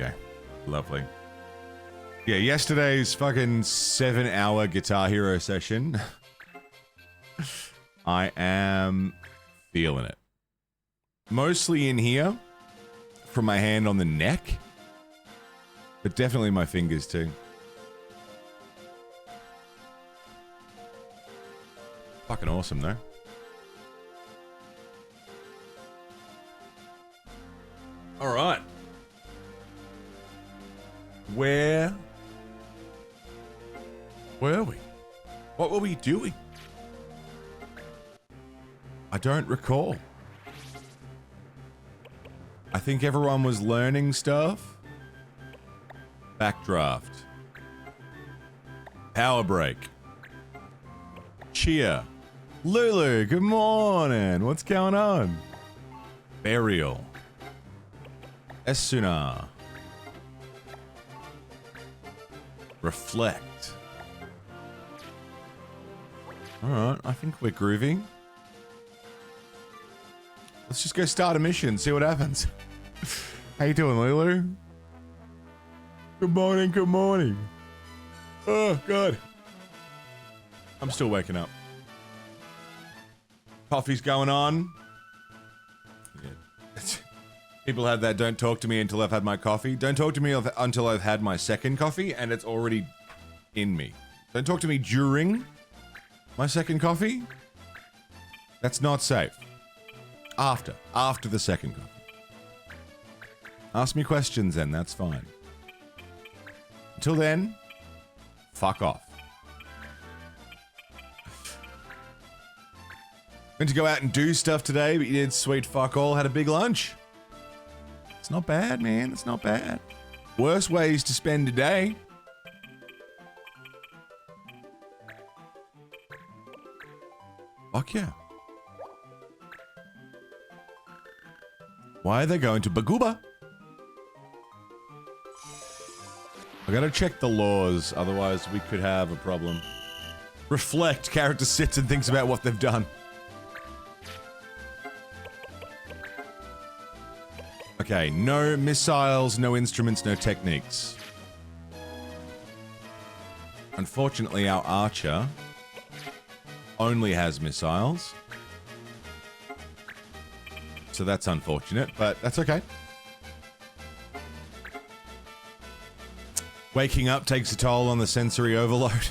Okay. Lovely. Yeah, yesterday's fucking 7-hour Guitar Hero session. I am feeling it. Mostly in here, from my hand on the neck, but definitely my fingers too. Fucking awesome though. All right. Where were we? What were we doing? I don't recall. I think everyone was learning stuff. Backdraft. Power break. Cheer. Lulu, good morning. What's going on? Burial. Esuna. Reflect. Alright, I think we're grooving. Let's just go start a mission, see what happens. How you doing, Lulu? Good morning, good morning. Oh, God. I'm still waking up. Coffee's going on. Yeah. People have that, don't talk to me until I've had my coffee. Don't talk to me until I've had my second coffee and it's already in me. Don't talk to me during my second coffee. That's not safe. After the second coffee. Ask me questions then, that's fine. Until then, fuck off. Went to go out and do stuff today, but you did sweet fuck all, had a big lunch. It's not bad, man, it's not bad. Worse ways to spend a day. Fuck yeah. Why are they going to Baguba? I gotta check the laws, otherwise we could have a problem. Reflect, character sits and thinks about what they've done. Okay, no missiles, no instruments, no techniques. Unfortunately, our archer only has missiles. So that's unfortunate, but that's okay. Waking up takes a toll on the sensory overload.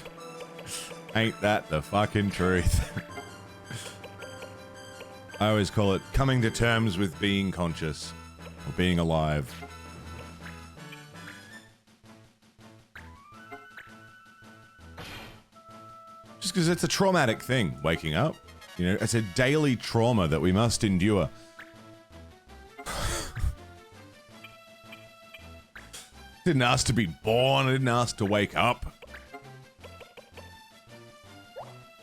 Ain't that the fucking truth? I always call it coming to terms with being conscious. Or being alive. Just because it's a traumatic thing, waking up. You know, it's a daily trauma that we must endure. Didn't ask to be born, I didn't ask to wake up.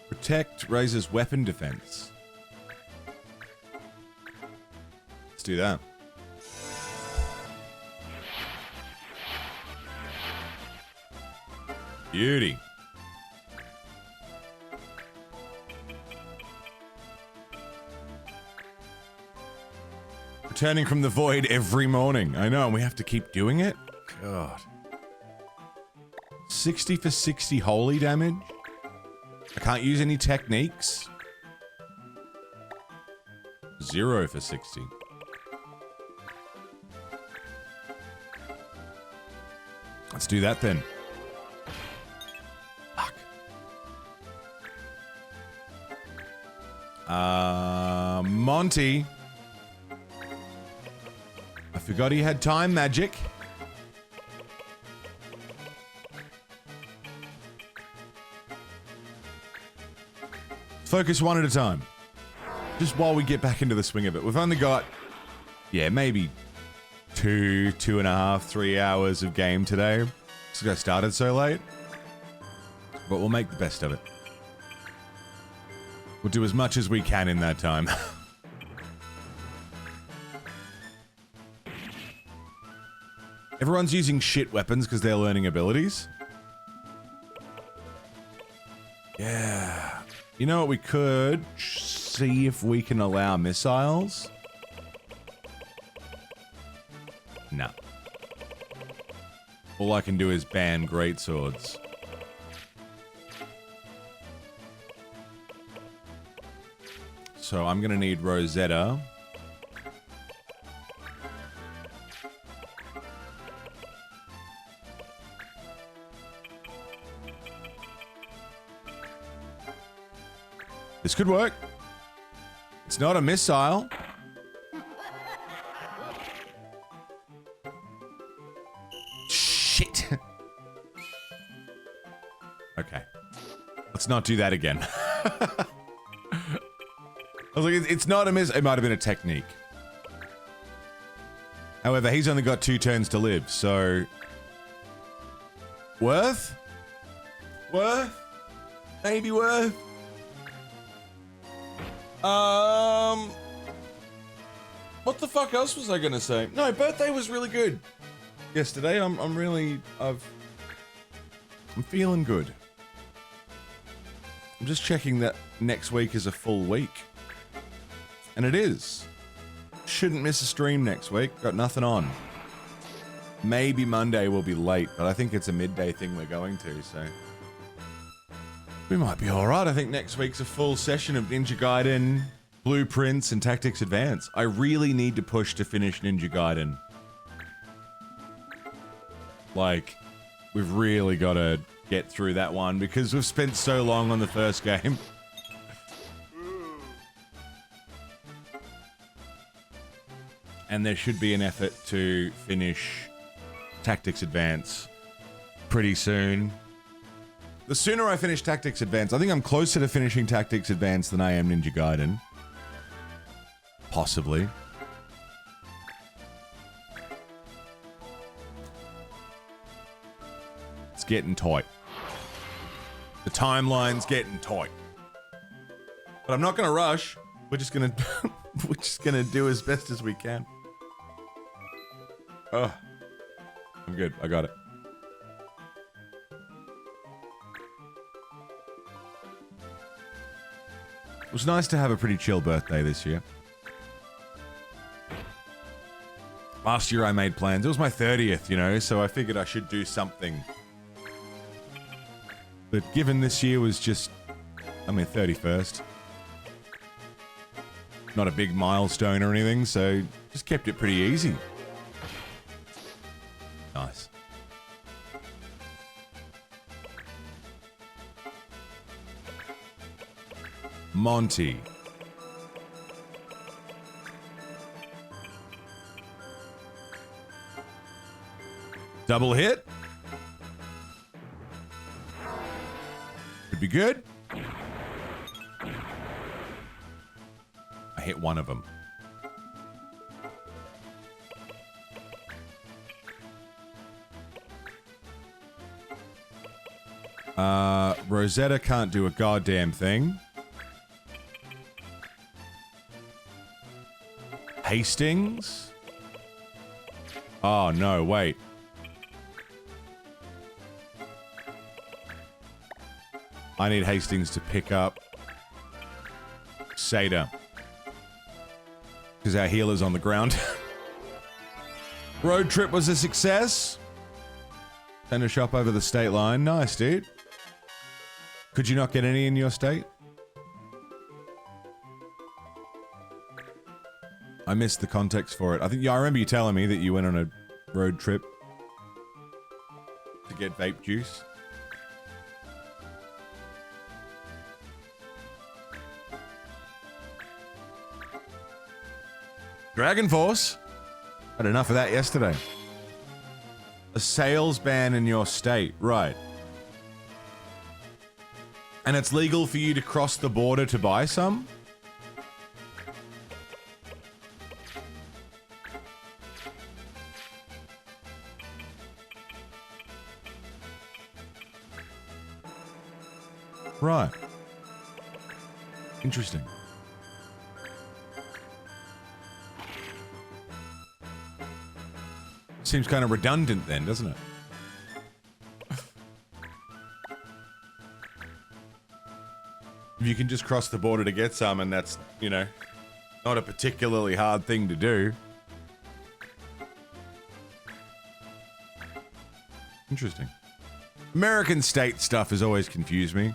Protect raises weapon defense. Let's do that. Beauty. Returning from the void every morning. I know, and we have to keep doing it? God. 60 for 60 holy damage? I can't use any techniques? 0 for 60. Let's do that then. Fuck. Monty. I forgot he had time magic. Focus one at a time. Just while we get back into the swing of it. We've only got, yeah, maybe 2.5, 3 hours of game today. Just got started so late. But we'll make the best of it. We'll do as much as we can in that time. Everyone's using shit weapons because they're learning abilities. Yeah. You know what we could see if we can allow missiles? No. All I can do is ban greatswords. So I'm gonna need Rosetta. This could work. It's not a missile. Shit. Okay. Let's not do that again. I was like, it's not a miss. It might have been a technique. However, he's only got 2 turns to live, so... Worth? Worth? Maybe worth? What the fuck else was I gonna say? No, birthday was really good. Yesterday, I'm feeling good. I'm just checking that next week is a full week. And it is. Shouldn't miss a stream next week. Got nothing on. Maybe Monday will be late, but I think it's a midday thing we're going to, so... We might be alright. I think next week's a full session of Ninja Gaiden, Blueprints, and Tactics Advance. I really need to push to finish Ninja Gaiden. Like, we've really got to get through that one because we've spent so long on the first game. And there should be an effort to finish Tactics Advance pretty soon. The sooner I finish Tactics Advance, I think I'm closer to finishing Tactics Advance than I am Ninja Gaiden. Possibly. It's getting tight. The timeline's getting tight. But I'm not gonna rush. We're just gonna do as best as we can. Oh, I'm good. I got it. It was nice to have a pretty chill birthday this year. Last year I made plans. It was my 30th, you know, so I figured I should do something. But given this year was just, I mean, 31st. Not a big milestone or anything, so just kept it pretty easy. Nice. Monty. Double hit. Could be good. I hit one of them. Rosetta can't do a goddamn thing. Hastings? Oh, no, wait. I need Hastings to pick up Seda. Because our healer's on the ground. Road trip was a success. Send a shop over the state line. Nice, dude. Could you not get any in your state? I missed the context for it. I think, yeah, I remember you telling me that you went on a road trip to get vape juice. Dragon Force. Had enough of that yesterday. A sales ban in your state, right. And it's legal for you to cross the border to buy some? Right. Interesting. Seems kind of redundant then, doesn't it? If you can just cross the border to get some and that's, you know, not a particularly hard thing to do. Interesting. American state stuff has always confused me.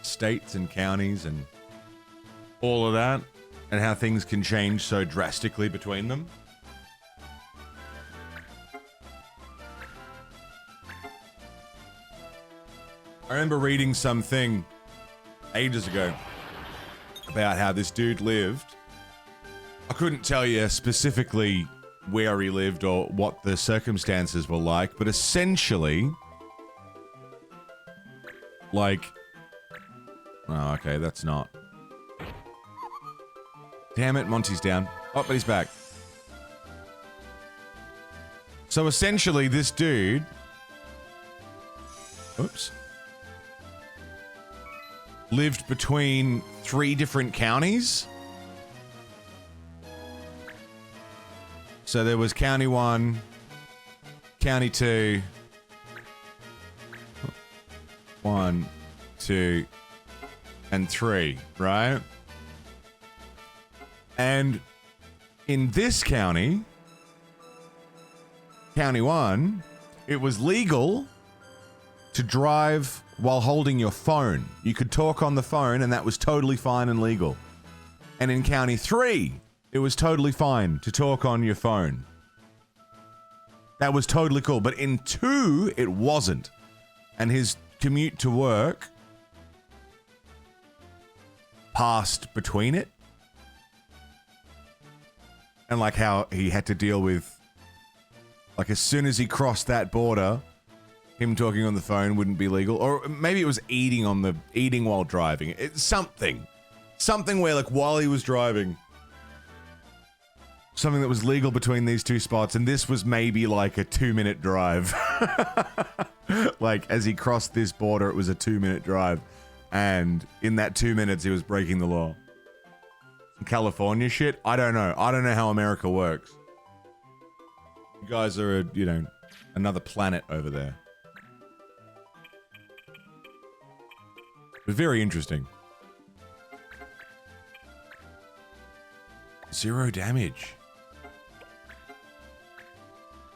States and counties and all of that, and how things can change so drastically between them. I remember reading something ages ago about how this dude lived. I couldn't tell you specifically where he lived or what the circumstances were like, but essentially, like, oh, okay, that's not. Damn it, Monty's down. Oh, but he's back. So essentially, this dude, oops, lived between 3 different counties. So there was County 1, County 2, 1, 2, and 3, right? And in this county, County 1, it was legal to drive while holding your phone. You could talk on the phone, and that was totally fine and legal. And in County 3, it was totally fine to talk on your phone. That was totally cool. But in 2, it wasn't. And his commute to work passed between it. And like how he had to deal with, like, as soon as he crossed that border, him talking on the phone wouldn't be legal. Or maybe it was eating while driving. It's something where, like, while he was driving, something that was legal between these 2 spots, and this was maybe like a 2-minute drive. Like, as he crossed this border, it was a 2-minute drive, and in that 2 minutes, he was breaking the law. California shit? I don't know. I don't know how America works. You guys are, another planet over there. But very interesting. 0 damage.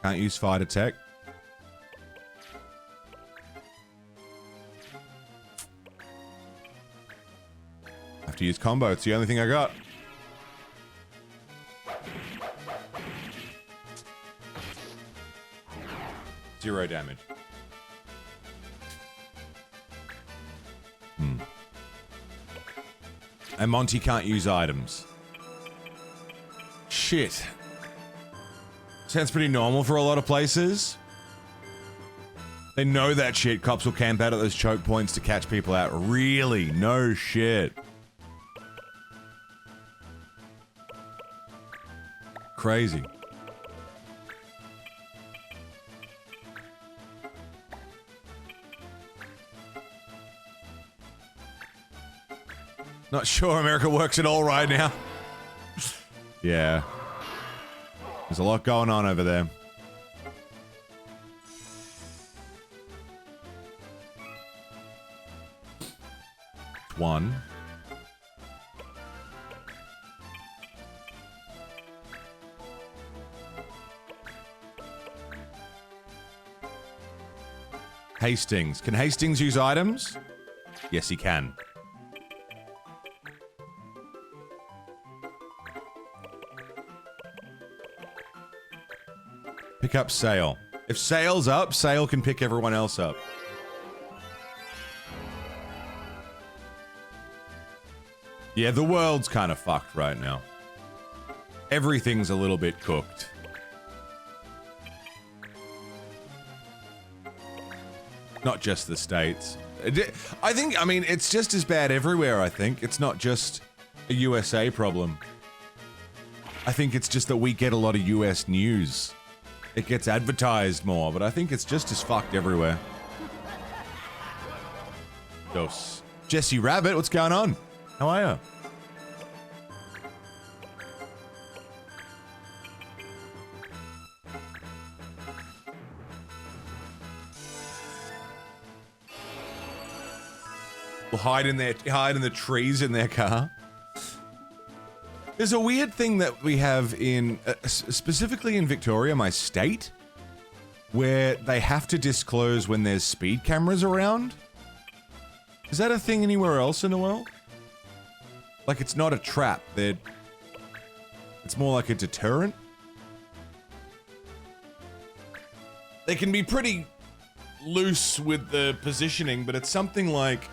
Can't use fighter tech. Have to use combo. It's the only thing I got. Zero damage. And Monty can't use items. Shit. Sounds pretty normal for a lot of places. They know that shit. Cops will camp out at those choke points to catch people out. Really? No shit. Crazy. Not sure America works at all right now. Yeah. There's a lot going on over there. One. Hastings. Can Hastings use items? Yes, he can. Pick up Sail. If Sail's up, Sail can pick everyone else up. Yeah, the world's kind of fucked right now. Everything's a little bit cooked. Not just the States. I mean, it's just as bad everywhere, I think. It's not just a USA problem. I think it's just that we get a lot of US news. It gets advertised more, but I think it's just as fucked everywhere. Dos. Jesse Rabbit, what's going on? How are you? We'll hide in the trees in their car. There's a weird thing that we have in, specifically in Victoria, my state, where they have to disclose when there's speed cameras around. Is that a thing anywhere else in the world? Like, it's not a trap, it's more like a deterrent. They can be pretty loose with the positioning, but it's something like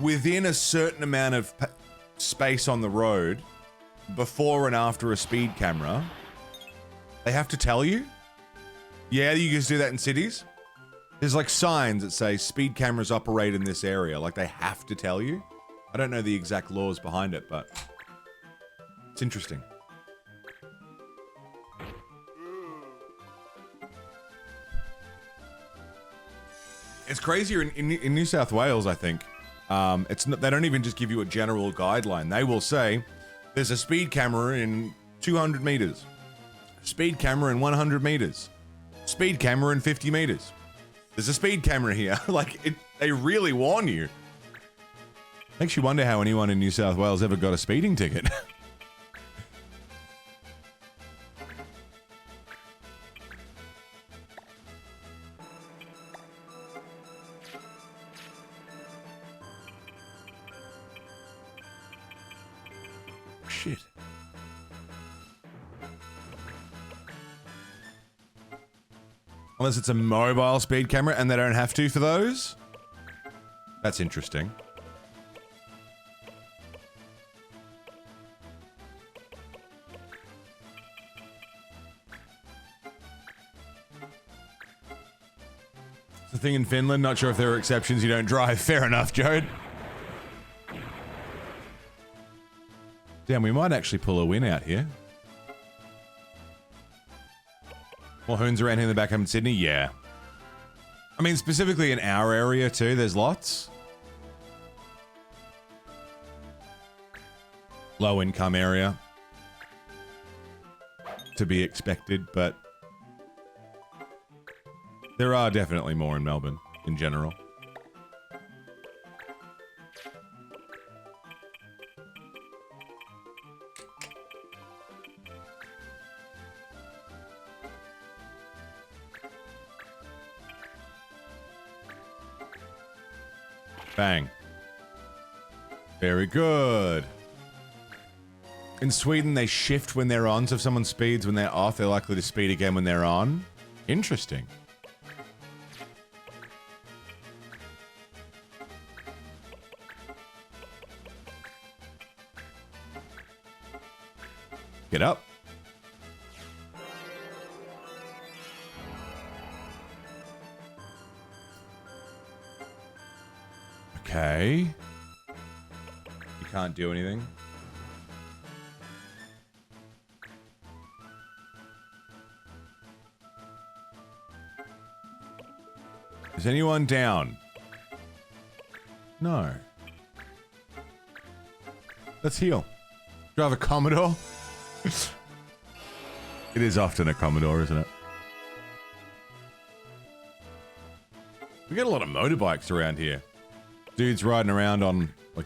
within a certain amount of space on the road, before and after a speed camera, they have to tell you. Yeah, you guys do that in cities. There's like signs that say speed cameras operate in this area. Like they have to tell you. I don't know the exact laws behind it, but it's interesting. It's crazier in New South Wales, I think. It's not, they don't even just give you a general guideline. They will say, there's a speed camera in 200 meters. Speed camera in 100 meters. Speed camera in 50 meters. There's a speed camera here. Like, they really warn you. Makes you wonder how anyone in New South Wales ever got a speeding ticket. Shit. Unless it's a mobile speed camera and they don't have to for those? That's interesting. It's the thing in Finland, not sure if there are exceptions, you don't drive. Fair enough, Jode. Damn, we might actually pull a win out here. More hoons around here in the back home in Sydney? Yeah. I mean, specifically in our area too, there's lots. Low income area. To be expected, but there are definitely more in Melbourne in general. Bang. Very good. In Sweden, they shift when they're on, so if someone speeds when they're off, they're likely to speed again when they're on. Interesting. Get up. Okay. You can't do anything. Is anyone down? No. Let's heal. Drive a Commodore? It is often a Commodore, isn't it? We get a lot of motorbikes around here. Dudes riding around on, like,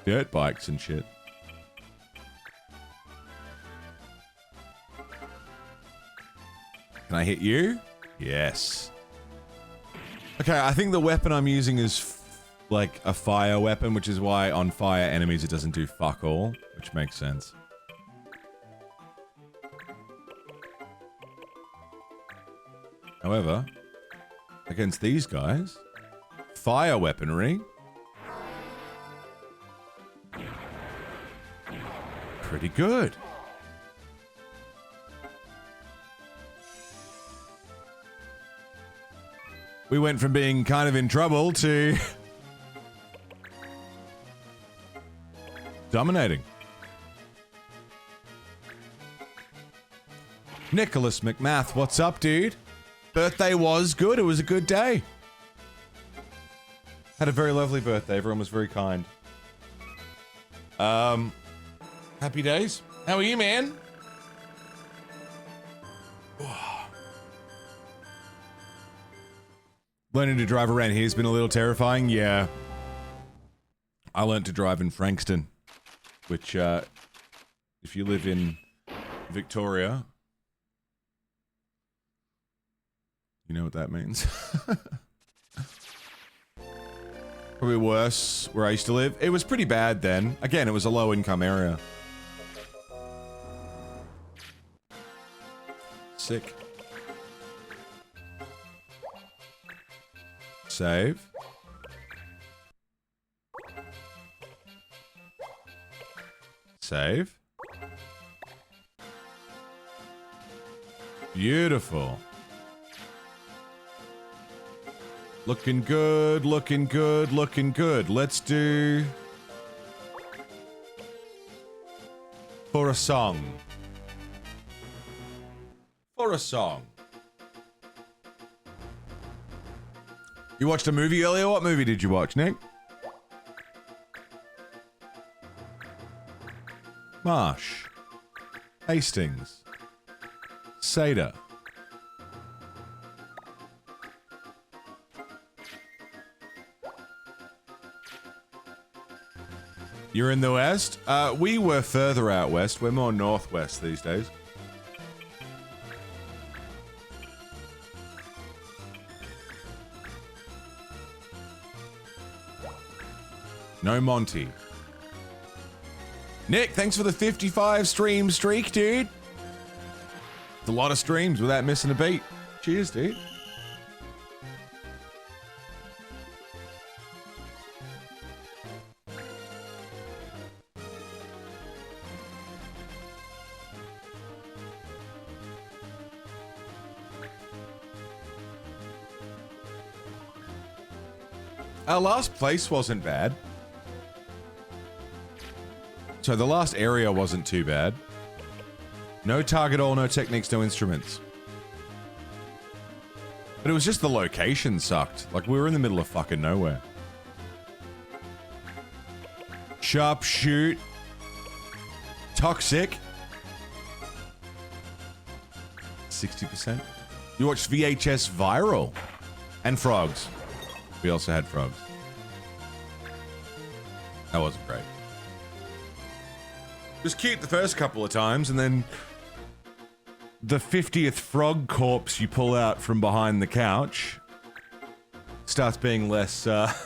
dirt bikes and shit. Can I hit you? Yes. Okay, I think the weapon I'm using is, like, a fire weapon, which is why on fire enemies it doesn't do fuck all, which makes sense. However, against these guys, fire weaponry, pretty good. We went from being kind of in trouble to dominating. Nicholas McMath, what's up, dude? Birthday was good. It was a good day. Had a very lovely birthday. Everyone was very kind. Happy days. How are you, man? Learning to drive around here has been a little terrifying. Yeah. I learned to drive in Frankston, which If you live in Victoria, you know what that means. Probably worse where I used to live. It was pretty bad then. Again, it was a low-income area. Sick. Save. Save. Beautiful. Looking good, looking good, looking good. Let's do... For a song. For a song. You watched a movie earlier? What movie did you watch, Nick? Marsh. Hastings. Seder. You're in the west? We were further out west. We're more northwest these days. No Monty. Nick, thanks for the 55 stream streak, dude. It's a lot of streams without missing a beat. Cheers, dude. Our last place wasn't bad. So the last area wasn't too bad. No target all, no techniques, no instruments. But it was just the location sucked. Like, we were in the middle of fucking nowhere. Sharpshoot. Toxic. 60%. You watched VHS Viral. And Frogs. We also had Frogs. That wasn't great. It was cute the first couple of times, and then the 50th frog corpse you pull out from behind the couch starts being less, less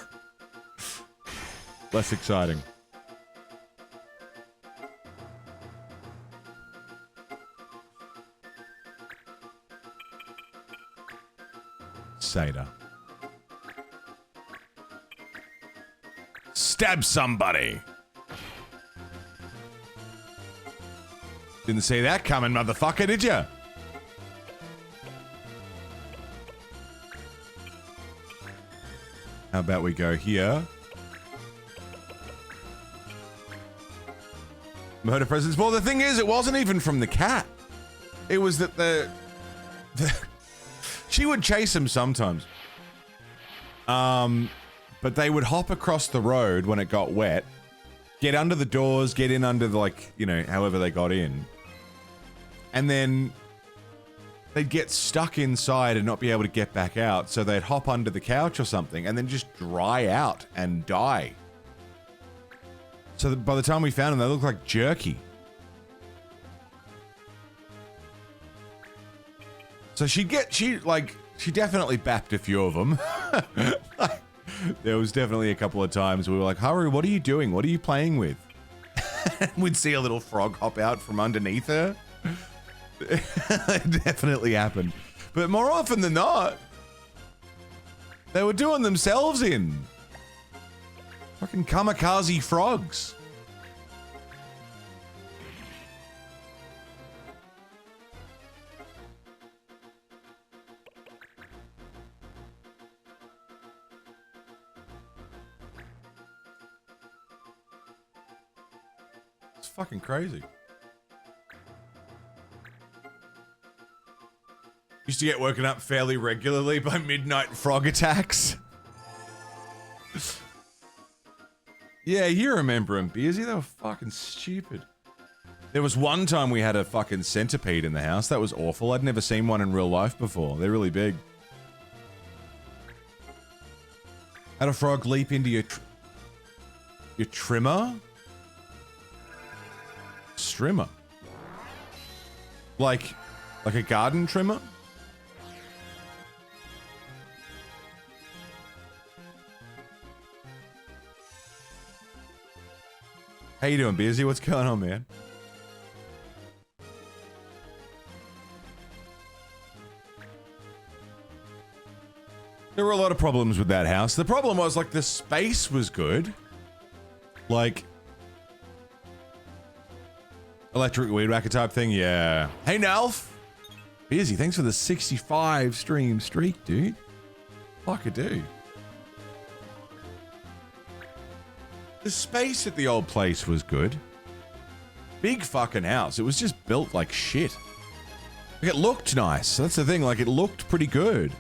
exciting. Seder. Stab somebody! Didn't see that coming, motherfucker, did ya? How about we go here? Murder presents. Well, the thing is, it wasn't even from the cat. It was that the she would chase him sometimes. But they would hop across the road when it got wet, get under the doors, get in under the, like, you know, however they got in. And then they'd get stuck inside and not be able to get back out, so they'd hop under the couch or something and then just dry out and die. So that by the time we found them, they looked like jerky. So she definitely bapped a few of them. There was definitely a couple of times we were like, Haru, what are you doing? What are you playing with? We'd see a little frog hop out from underneath her. It definitely happened. But more often than not, they were doing themselves in. Fucking kamikaze frogs. It's fucking crazy. Used to get woken up fairly regularly by midnight frog attacks. Yeah, you remember them, Beersy. They were fucking stupid. There was one time we had a fucking centipede in the house. That was awful. I'd never seen one in real life before. They're really big. Had a frog leap into your trimmer? Strimmer. Like a garden trimmer? How you doing, Busy? What's going on, man? There were a lot of problems with that house. The problem was, like, the space was good. Like... electric weed whacker type thing, yeah. Hey, Nalf! Busy, thanks for the 65 stream streak, dude. Fuck a dude. The space at the old place was good. Big fucking house. It was just built like shit. Like, it looked nice. That's the thing, like, it looked pretty good.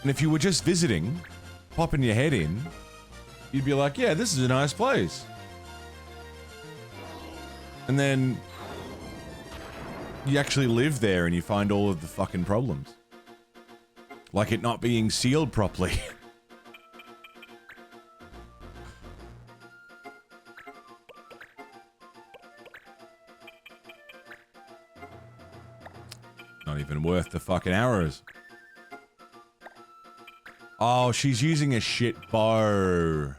And if you were just visiting, popping your head in, you'd be like, yeah, this is a nice place. And then you actually live there and you find all of the fucking problems. Like it not being sealed properly. Not even worth the fucking arrows. Oh, she's using a shit bow.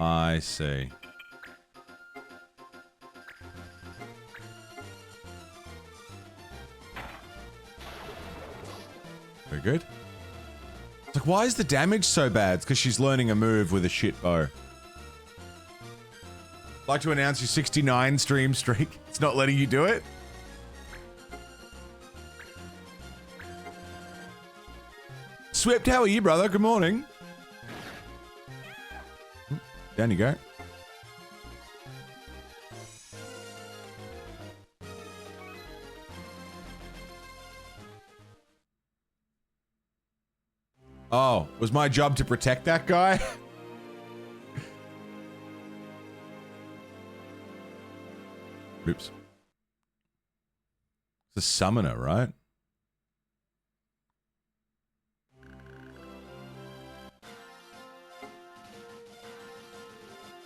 I see. Very good. It's like, why is the damage so bad? It's because she's learning a move with a shit bow. I'd like to announce your 69 stream streak. It's not letting you do it. Swift, how are you, brother? Good morning. Down you go. Oh, was my job to protect that guy? Oops. It's a summoner, right?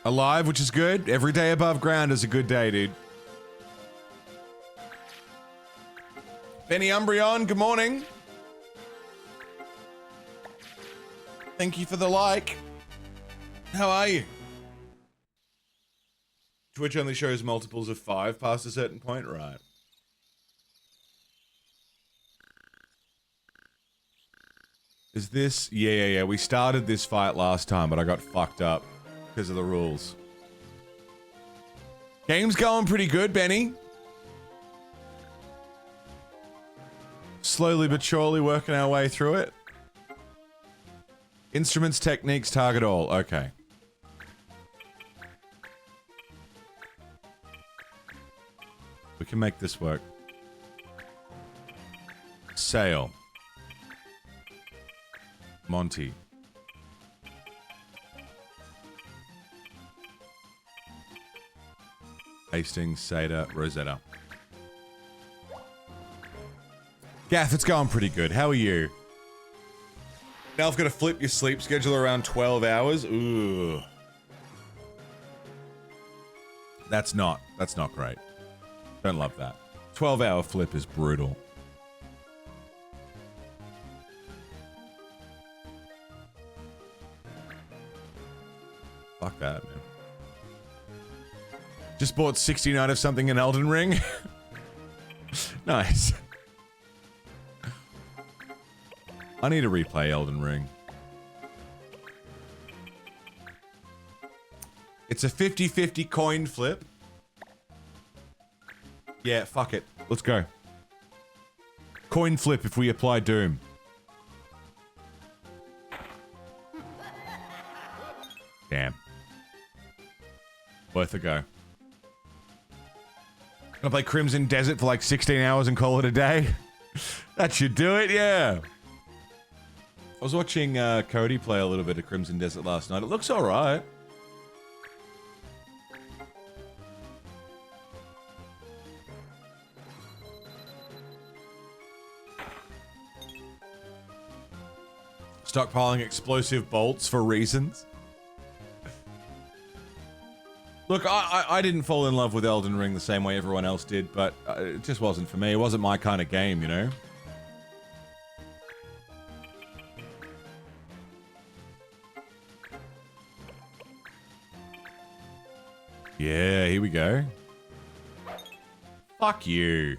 Alive, which is good. Every day above ground is a good day, dude. Benny Umbreon, good morning. Thank you for the like. How are you? Twitch only shows multiples of 5 past a certain point, right? Is this... Yeah. We started this fight last time, but I got fucked up because of the rules. Game's going pretty good, Benny. Slowly but surely working our way through it. Instruments, techniques, target all. Okay. We can make this work. Sail. Monty. Hastings, Sada, Rosetta. Gaff, it's going pretty good. How are you? Now I've got to flip your sleep schedule around 12 hours. Ooh. That's not great. Don't love that. 12-hour flip is brutal. Fuck that, man. Just bought 69 of something in Elden Ring. Nice. I need to replay Elden Ring. It's a 50-50 coin flip. Yeah, fuck it. Let's go. Coin flip if we apply Doom. Damn. Worth a go. Gonna play Crimson Desert for like 16 hours and call it a day? That should do it, yeah. I was watching Cody play a little bit of Crimson Desert last night. It looks alright. Stockpiling explosive bolts for reasons. Look, I didn't fall in love with Elden Ring the same way everyone else did, but it just wasn't for me. It wasn't my kind of game, you know? Yeah, here we go. Fuck you.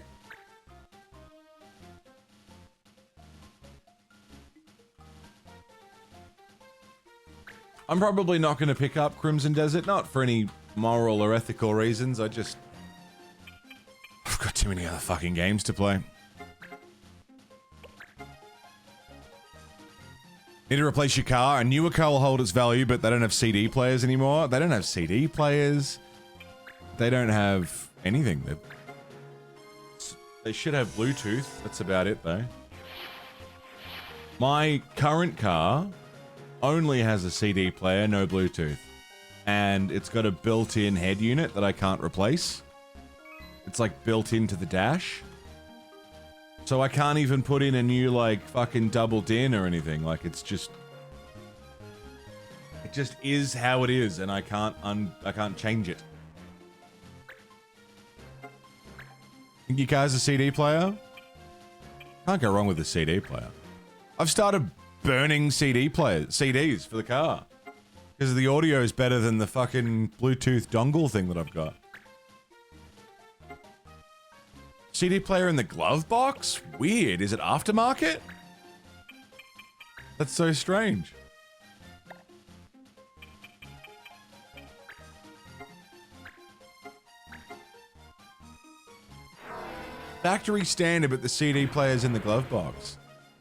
I'm probably not going to pick up Crimson Desert, not for any moral or ethical reasons. I've got too many other fucking games to play. Need to replace your car. A newer car will hold its value, but they don't have CD players anymore. They don't have CD players. They don't have anything. They should have Bluetooth. That's about it, though. My current car only has a CD player, no Bluetooth. And it's got a built-in head unit that I can't replace. It's like built into the dash. So I can't even put in a new like fucking double din or anything. Like it just is how it is, and I can't change it. Think your car's a CD player? Can't go wrong with a CD player. I've started burning CDs for the car. Because the audio is better than the fucking Bluetooth dongle thing that I've got. CD player in the glove box? Weird. Is it aftermarket? That's so strange. Factory standard, but the CD player's in the glove box.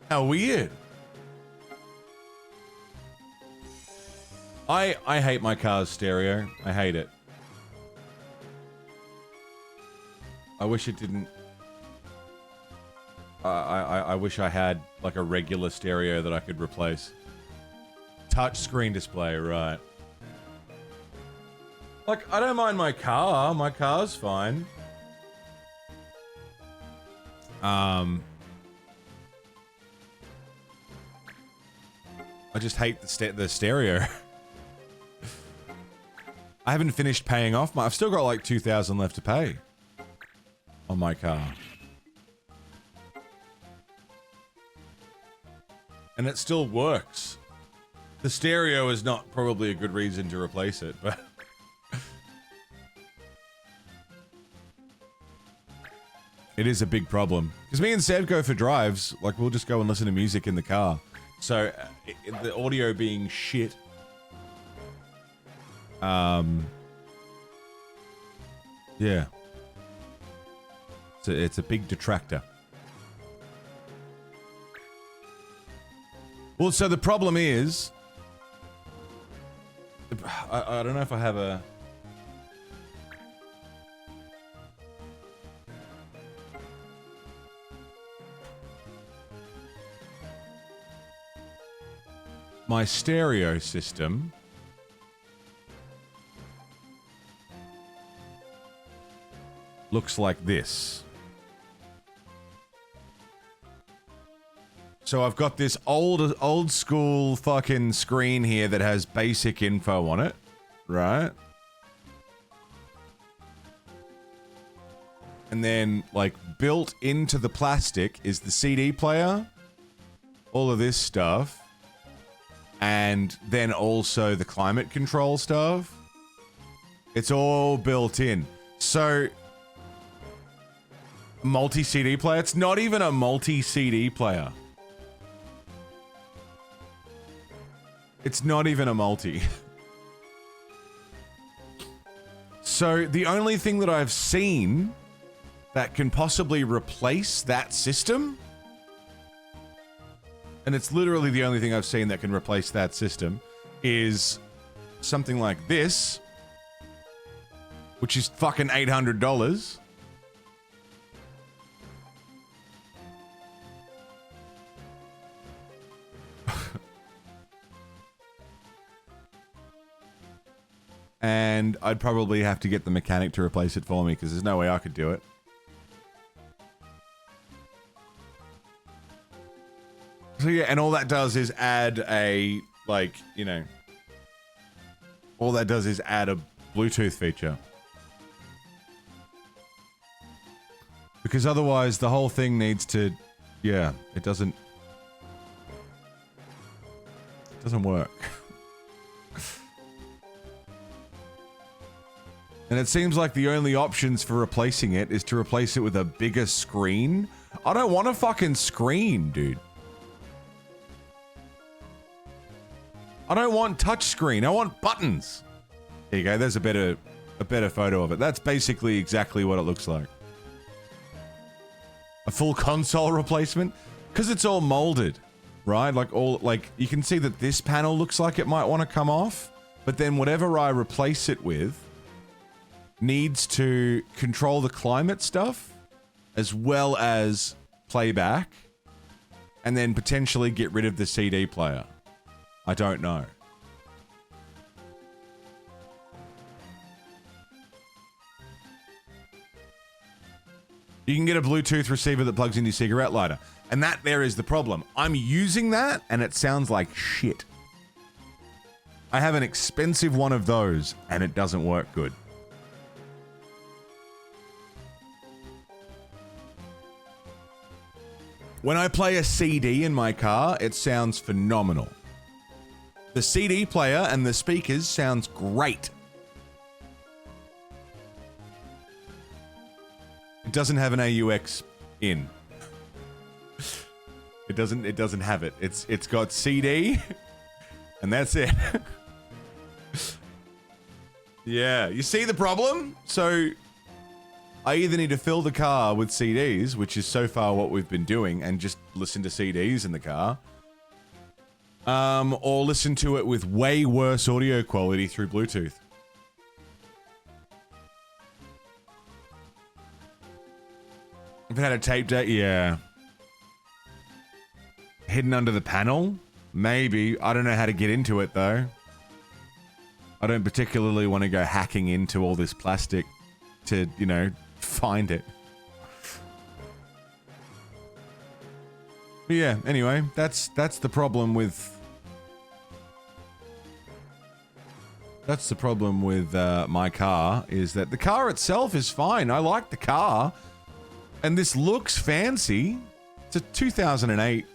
How weird. I hate my car's stereo. I hate it. I wish it didn't. I wish I had like a regular stereo that I could replace. Touch screen display, right. Like, I don't mind my car. My car's fine. I just hate the stereo. I haven't finished paying off I've still got like 2,000 left to pay on my car. And it still works. The stereo is not probably a good reason to replace it, but it is a big problem. Because me and Seb go for drives, like we'll just go and listen to music in the car. So the audio being shit. Yeah. It's a big detractor. Well, so the problem is, I don't know if I have a. My stereo system looks like this. So I've got this old school fucking screen here that has basic info on it, right? And then like built into the plastic is the CD player, all of this stuff, and then also the climate control stuff. It's all built in. So multi-CD player, it's not even a multi-CD player. It's not even a multi. So the only thing that I've seen that can possibly replace that system, and it's literally the only thing I've seen that can replace that system, is something like this, which is fucking $800. And I'd probably have to get the mechanic to replace it for me because there's no way I could do it. So yeah, and all that does is add a, like, you know, all that does is add a Bluetooth feature. Because otherwise the whole thing needs to, yeah, it doesn't work. And it seems like the only options for replacing it is to replace it with a bigger screen. I don't want a fucking screen, dude. I don't want touchscreen. I want buttons. There you go. There's a better photo of it. That's basically exactly what it looks like. A full console replacement, because it's all molded, right? Like you can see that this panel looks like it might want to come off, but then whatever I replace it with needs to control the climate stuff as well as playback, and then potentially get rid of the CD player. I don't know. You can get a Bluetooth receiver that plugs into your cigarette lighter. And that there is the problem. I'm using that and it sounds like shit. I have an expensive one of those and it doesn't work good. When I play a CD in my car, it sounds phenomenal. The CD player and the speakers sounds great. It doesn't have an AUX in. It doesn't have it. It's got CD and that's it. Yeah, you see the problem? So I either need to fill the car with CDs, which is so far what we've been doing, and just listen to CDs in the car. Or listen to it with way worse audio quality through Bluetooth. If it had a tape deck, yeah. Hidden under the panel? Maybe. I don't know how to get into it, though. I don't particularly want to go hacking into all this plastic to, you know, find it. But yeah, anyway, that's the problem with... That's the problem with my car, is that the car itself is fine. I like the car. And this looks fancy. It's a 2008. You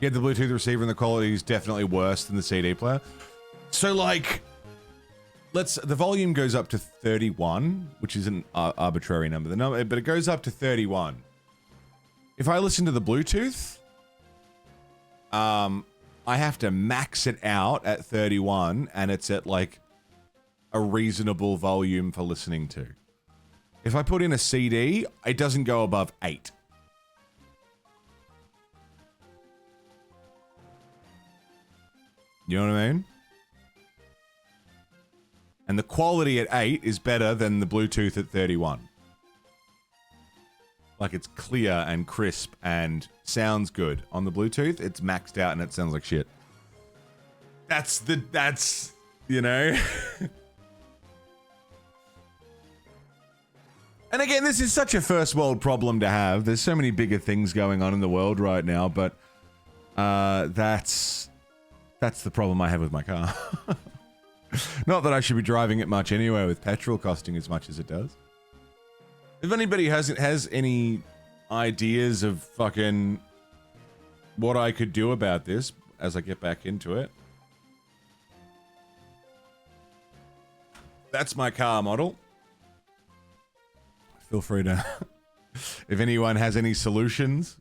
get the Bluetooth receiver and the quality is definitely worse than the CD player. So like, the volume goes up to 31, which is an arbitrary number. But it goes up to 31. If I listen to the Bluetooth, I have to max it out at 31, and it's at like a reasonable volume for listening to. If I put in a CD, it doesn't go above 8. You know what I mean? And the quality at 8 is better than the Bluetooth at 31. Like, it's clear and crisp and sounds good. On the Bluetooth, it's maxed out and it sounds like shit. That's, you know? And again, this is such a first world problem to have. There's so many bigger things going on in the world right now, but that's the problem I have with my car. Not that I should be driving it much anyway, with petrol costing as much as it does. If anybody has any ideas of fucking what I could do about this as I get back into it. That's my car model. Feel free to, if anyone has any solutions.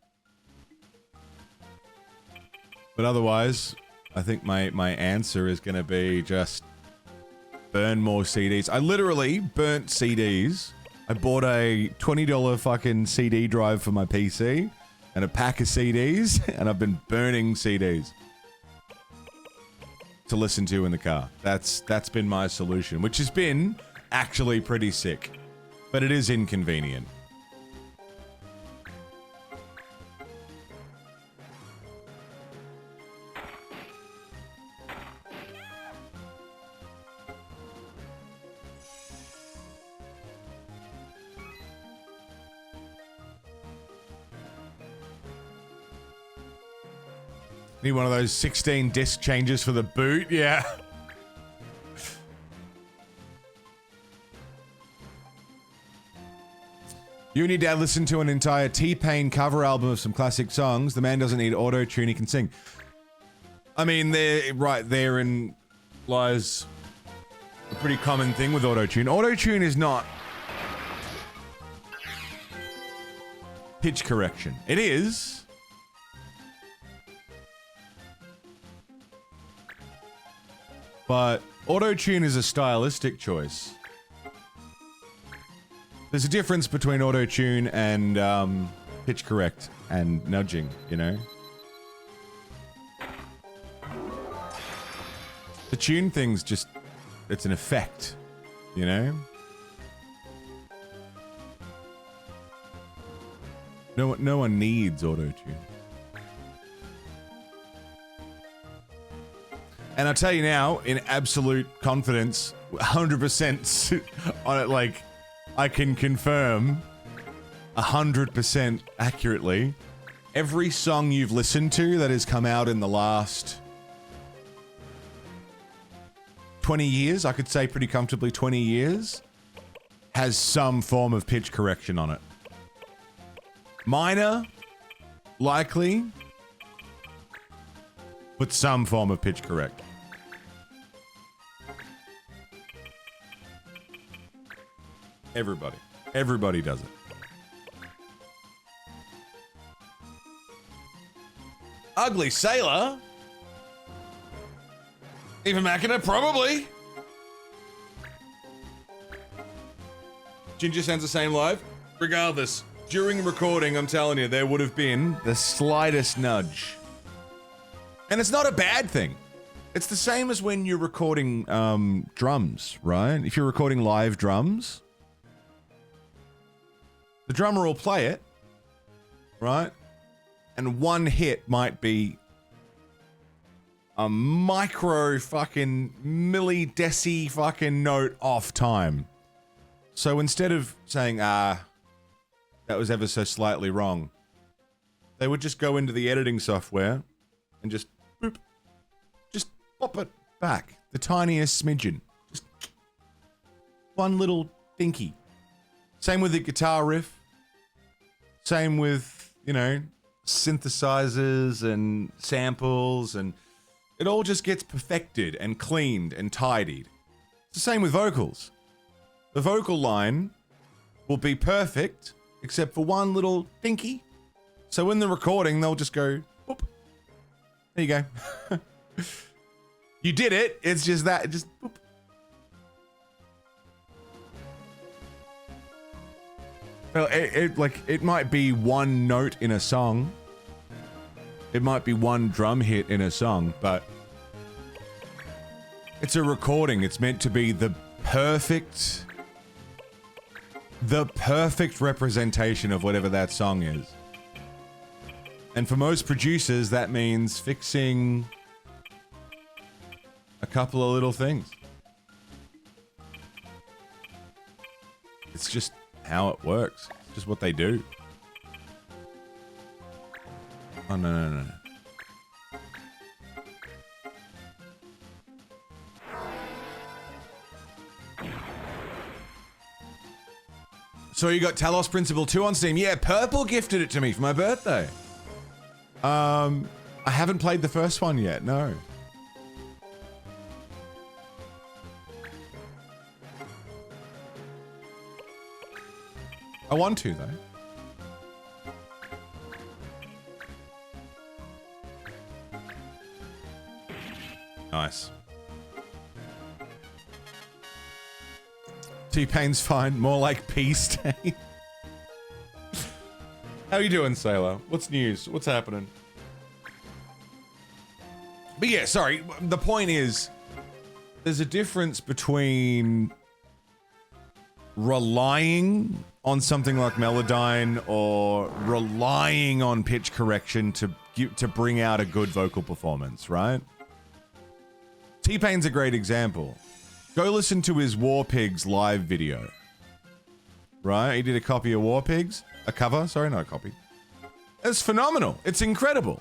But otherwise, I think my answer is going to be just burn more CDs. I literally burnt CDs. I bought a $20 fucking CD drive for my PC and a pack of CDs, and I've been burning CDs to listen to in the car. That's been my solution, which has been actually pretty sick. But it is inconvenient. Need one of those 16 disc changes for the boot, yeah. You and your dad listen to an entire T-Pain cover album of some classic songs. The man doesn't need auto-tune, he can sing. I mean, right therein lies a pretty common thing with auto-tune. Auto-tune is not pitch correction. It is. But auto-tune is a stylistic choice. There's a difference between auto-tune and pitch correct and nudging, you know? The tune thing's just, it's an effect, you know? No one needs auto-tune. And I'll tell you now, in absolute confidence, 100% on it, like, I can confirm 100% accurately, every song you've listened to that has come out in the last 20 years, I could say pretty comfortably 20 years, has some form of pitch correction on it. Minor, likely, but some form of pitch correct. Everybody does it. Ugly Sailor? Even Machina? Probably. Ginger sounds the same live? Regardless, during recording, I'm telling you, there would have been the slightest nudge. And it's not a bad thing. It's the same as when you're recording drums, right? If you're recording live drums, the drummer will play it, right? And one hit might be a micro fucking milli-deci fucking note off time. So instead of saying, that was ever so slightly wrong, they would just go into the editing software and just boop, just pop it back. The tiniest smidgen. Just one little dinky. Same with the guitar riff. Same with, you know, synthesizers and samples, and it all just gets perfected and cleaned and tidied. It's the same with vocals. The vocal line will be perfect, except for one little dinky. So in the recording, they'll just go, boop. There you go. You did it. It's just that. Just boop. Well, it might be one note in a song. It might be one drum hit in a song, but it's a recording. It's meant to be the perfect representation of whatever that song is. And for most producers, that means fixing a couple of little things. It's just how it works. It's just what they do. Oh, no. So you got Talos Principle 2 on Steam. Yeah, Purple gifted it to me for my birthday. I haven't played the first one yet, no. I want to, though. Nice. T-Pain's fine, more like pea stain. How you doing, Sailor? What's news? What's happening? But yeah, sorry, the point is, there's a difference between relying on something like Melodyne or relying on pitch correction to bring out a good vocal performance, right? T-Pain's a great example. Go listen to his War Pigs live video. Right? He did a copy of War Pigs. A cover, sorry, not a copy. It's phenomenal. It's incredible.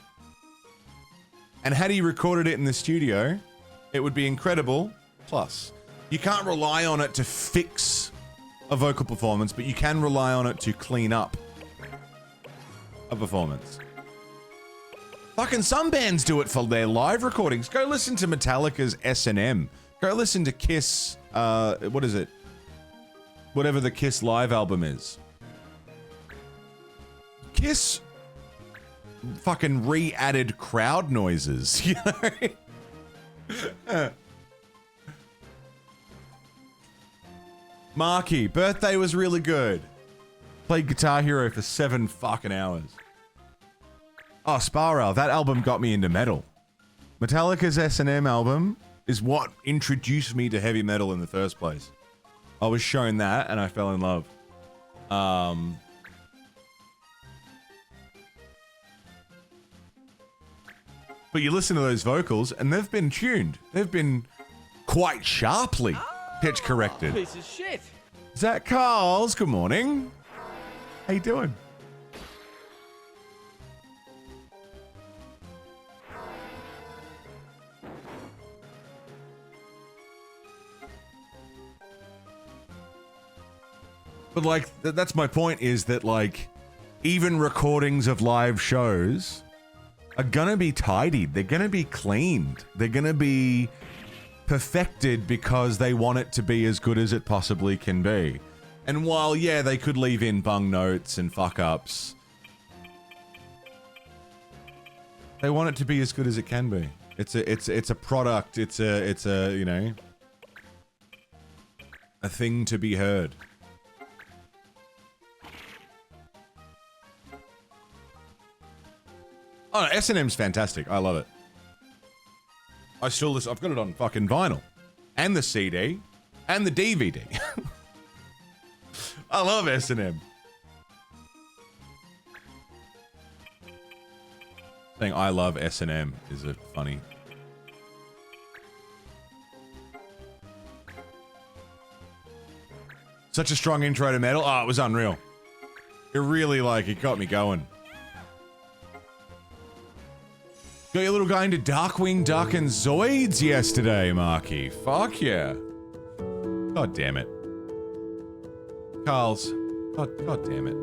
And had he recorded it in the studio, it would be incredible. Plus, you can't rely on it to fix a vocal performance, but you can rely on it to clean up a performance. Fucking some bands do it for their live recordings. Go listen to Metallica's S&M. Go listen to Kiss, what is it? Whatever the Kiss live album is. Kiss fucking re-added crowd noises, you know? Marky, birthday was really good. Played Guitar Hero for 7 fucking hours. Oh, Spiral, that album got me into metal. Metallica's S&M album is what introduced me to heavy metal in the first place. I was shown that and I fell in love. But you listen to those vocals and they've been tuned. They've been quite sharply pitch corrected. Piece of shit. Is that Carl's? Good morning. How you doing? But like, that's my point, is that like, even recordings of live shows are gonna be tidied. They're gonna be cleaned. They're gonna be perfected because they want it to be as good as it possibly can be. And while, yeah, they could leave in bung notes and fuck ups, they want it to be as good as it can be. It's a product. It's a, you know, a thing to be heard. Oh, no, S&M's fantastic. I love it. I still listen. I've got it on fucking vinyl. And the CD. And the DVD. I love S&M. Saying I love S&M is a funny... Such a strong intro to metal. Oh, it was unreal. It really, like, it got me going. Got your little guy into Darkwing Duck and Zoids yesterday, Marky. Fuck yeah. God damn it. Carl's. God damn it.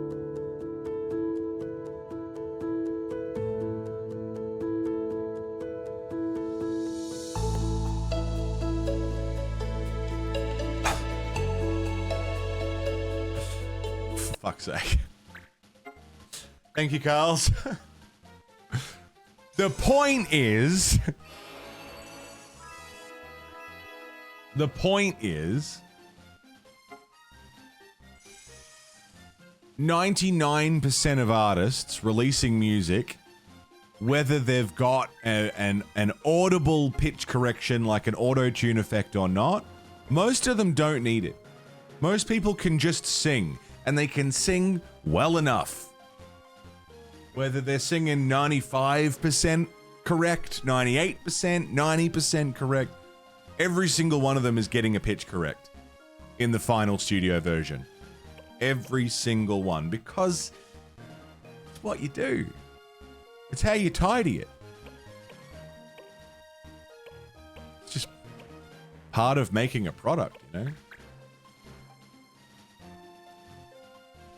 For fuck's sake. Thank you, Carl's. The point is... 99% of artists releasing music, whether they've got an audible pitch correction like an auto-tune effect or not, most of them don't need it. Most people can just sing, and they can sing well enough. Whether they're singing 95% correct, 98%, 90% correct, every single one of them is getting a pitch correct in the final studio version. Every single one, because it's what you do. It's how you tidy it. It's just part of making a product, you know?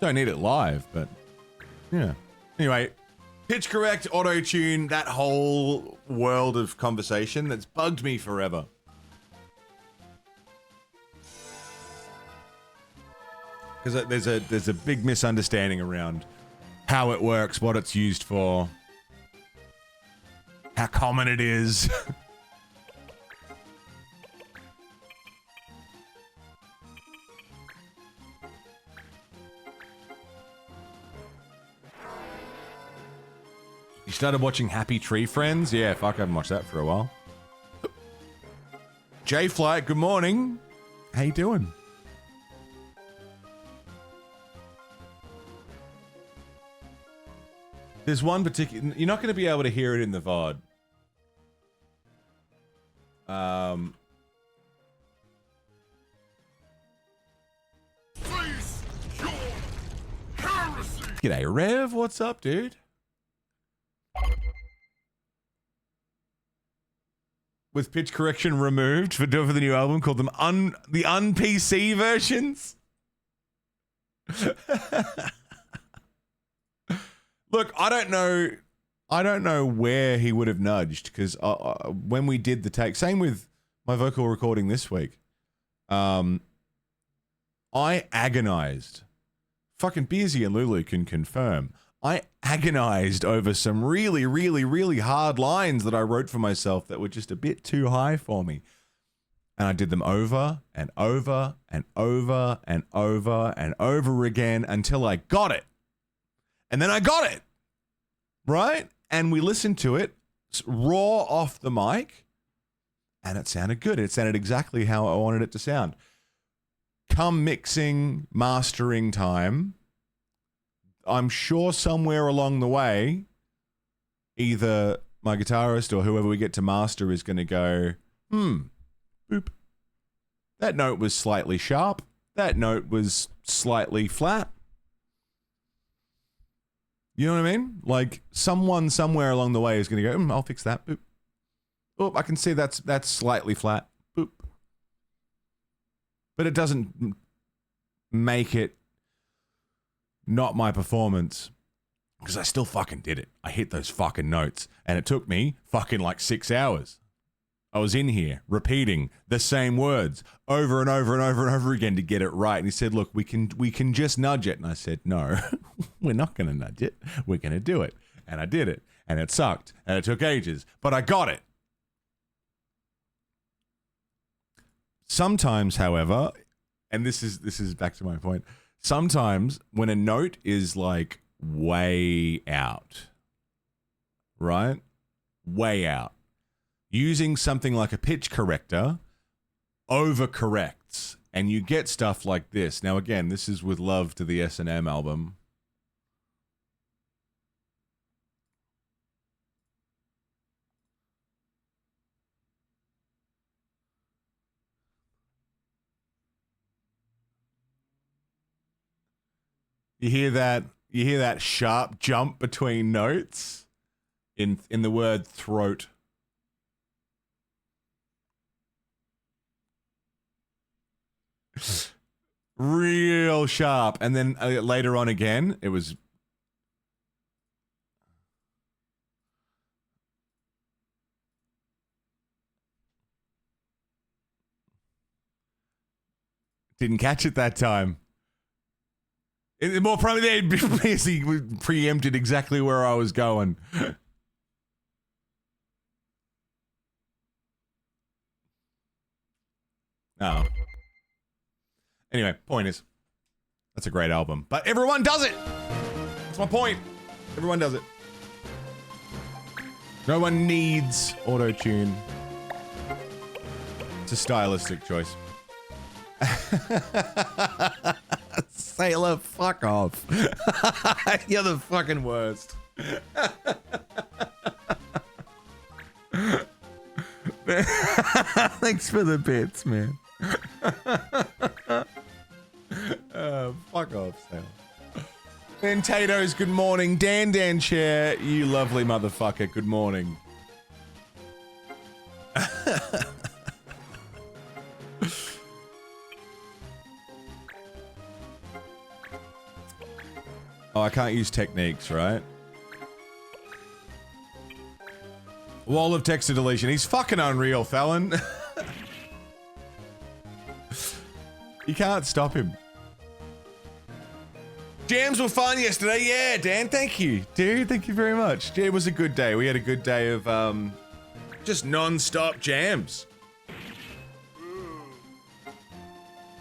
Don't need it live, but yeah. Anyway, pitch correct, auto-tune, that whole world of conversation that's bugged me forever. Because there's a big misunderstanding around how it works, what it's used for, how common it is. You started watching Happy Tree Friends? Yeah, fuck, I haven't watched that for a while. J-Flight, good morning. How you doing? There's one particular... You're not going to be able to hear it in the VOD. Face your heresy. G'day, Rev. What's up, dude? With pitch correction removed for the new album, called them the un-PC versions. Look, I don't know where he would have nudged, because when we did the take, same with my vocal recording this week, I agonized. Fucking Beersy and Lulu can confirm. I agonized over some really, really, really hard lines that I wrote for myself that were just a bit too high for me. And I did them over and over and over and over and over again until I got it. And then I got it. Right? And we listened to it raw off the mic. And it sounded good. It sounded exactly how I wanted it to sound. Come mixing, mastering time, I'm sure somewhere along the way, either my guitarist or whoever we get to master is going to go, boop. That note was slightly sharp. That note was slightly flat. You know what I mean? Like, someone somewhere along the way is going to go, I'll fix that. Boop. Oh, I can see that's slightly flat. Boop. But it doesn't make it not my performance, because I still fucking did it. I hit those fucking notes, and it took me fucking like 6 hours. I was in here repeating the same words over and over and over and over again to get it right. And he said, look, we can just nudge it. And I said, no, we're not going to nudge it. We're going to do it. And I did it. And it sucked. And it took ages. But I got it. Sometimes, however, and this is back to my point, sometimes when a note is like way out, right? Way out. Using something like a pitch corrector overcorrects, and you get stuff like this. Now, again, this is with love to the S&M album. You hear that sharp jump between notes in the word throat. Real sharp. And then later on again, it was didn't catch it that time. More probably they basically preempted exactly where I was going. Oh. Anyway, point is, that's a great album. But everyone does it! That's my point. Everyone does it. No one needs auto-tune. It's a stylistic choice. Sailor, fuck off. You're the fucking worst. Thanks for the bits, man. Fuck off, Sailor. Mentatoes, good morning. Dan Chair, you lovely motherfucker, good morning. Oh, I can't use techniques, right? Wall of text to deletion. He's fucking unreal, Fallon. You can't stop him. Jams were fun yesterday. Yeah, Dan, thank you. Dude, thank you very much. It was a good day. We had a good day of, just non-stop jams.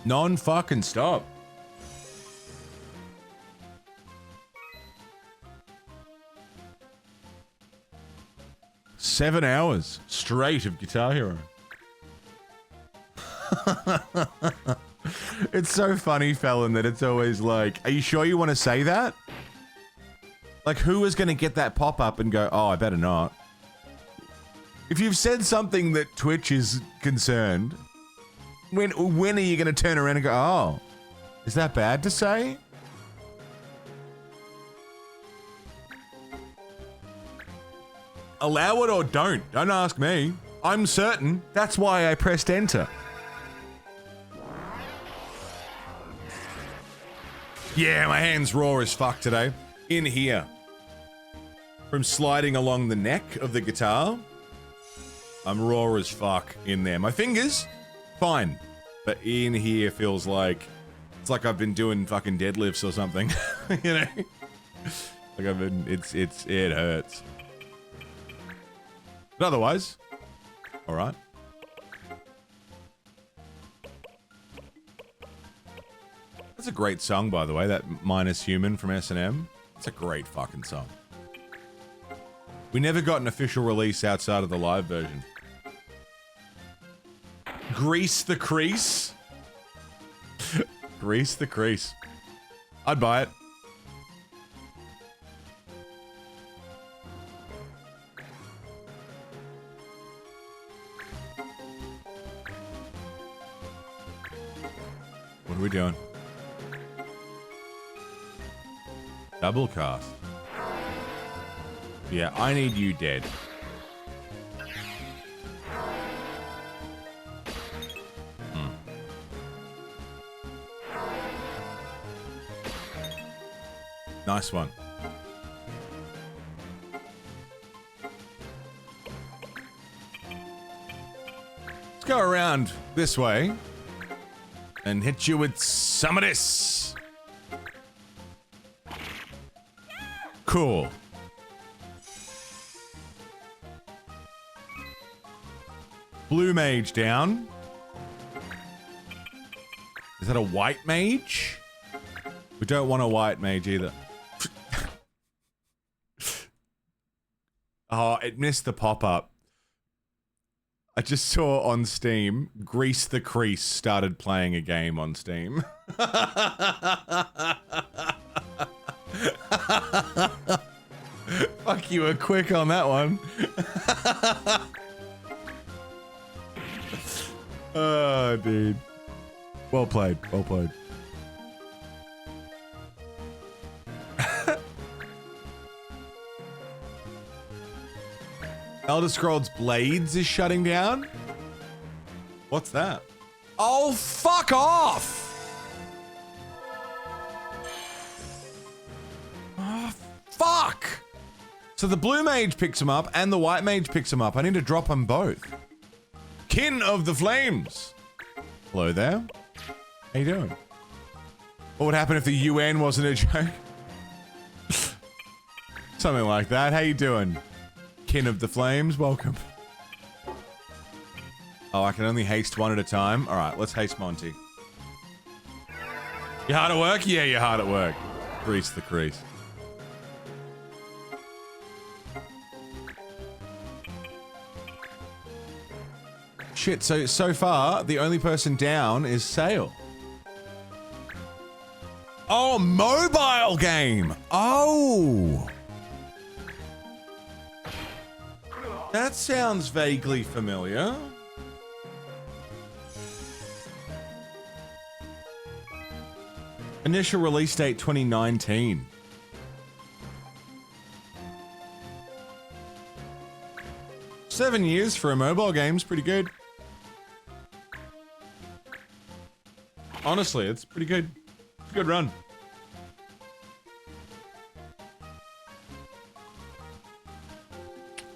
Non-fucking stop. Seven hours straight of Guitar Hero. It's so funny, Fallon, that it's always like, are you sure you want to say that? Like, who is going to get that pop-up and go, oh, I better not? If you've said something that Twitch is concerned, when are you going to turn around and go, oh, is that bad to say? Allow it or don't. Don't ask me. I'm certain. That's why I pressed enter. Yeah, my hand's raw as fuck today. In here. From sliding along the neck of the guitar. I'm raw as fuck in there. My fingers, fine. But in here feels like... It's like I've been doing fucking deadlifts or something. You know? Like I've been... It hurts. But otherwise... Alright. That's a great song, by the way, that Minus Human from S&M. It's a great fucking song. We never got an official release outside of the live version. Grease the Crease? Grease the Crease. I'd buy it. What are we doing? Double cast. Yeah, I need you dead. Nice one. Let's go around this way and hit you with some of this. Cool. Blue mage down. Is that a white mage? We don't want a white mage either. Oh, it missed the pop-up. I just saw on Steam, Grease the Crease started playing a game on Steam. Fuck, you were quick on that one. Oh, dude. Well played, well played. Elder Scrolls Blades is shutting down? What's that? Oh, fuck off! Oh, fuck! So the blue mage picks him up and the white mage picks him up. I need to drop them both. Kin of the Flames! Hello there. How you doing? What would happen if the UN wasn't a joke? Something like that. How you doing? Kin of the Flames, welcome. Oh, I can only haste one at a time. Alright, let's haste Monty. You hard at work? Yeah, you're hard at work. Grease the crease. Shit, so far, the only person down is Sale. Oh, mobile game! Oh! That sounds vaguely familiar. Initial release date 2019. Seven years for a mobile game's pretty good. Honestly, it's pretty good. It's a good run.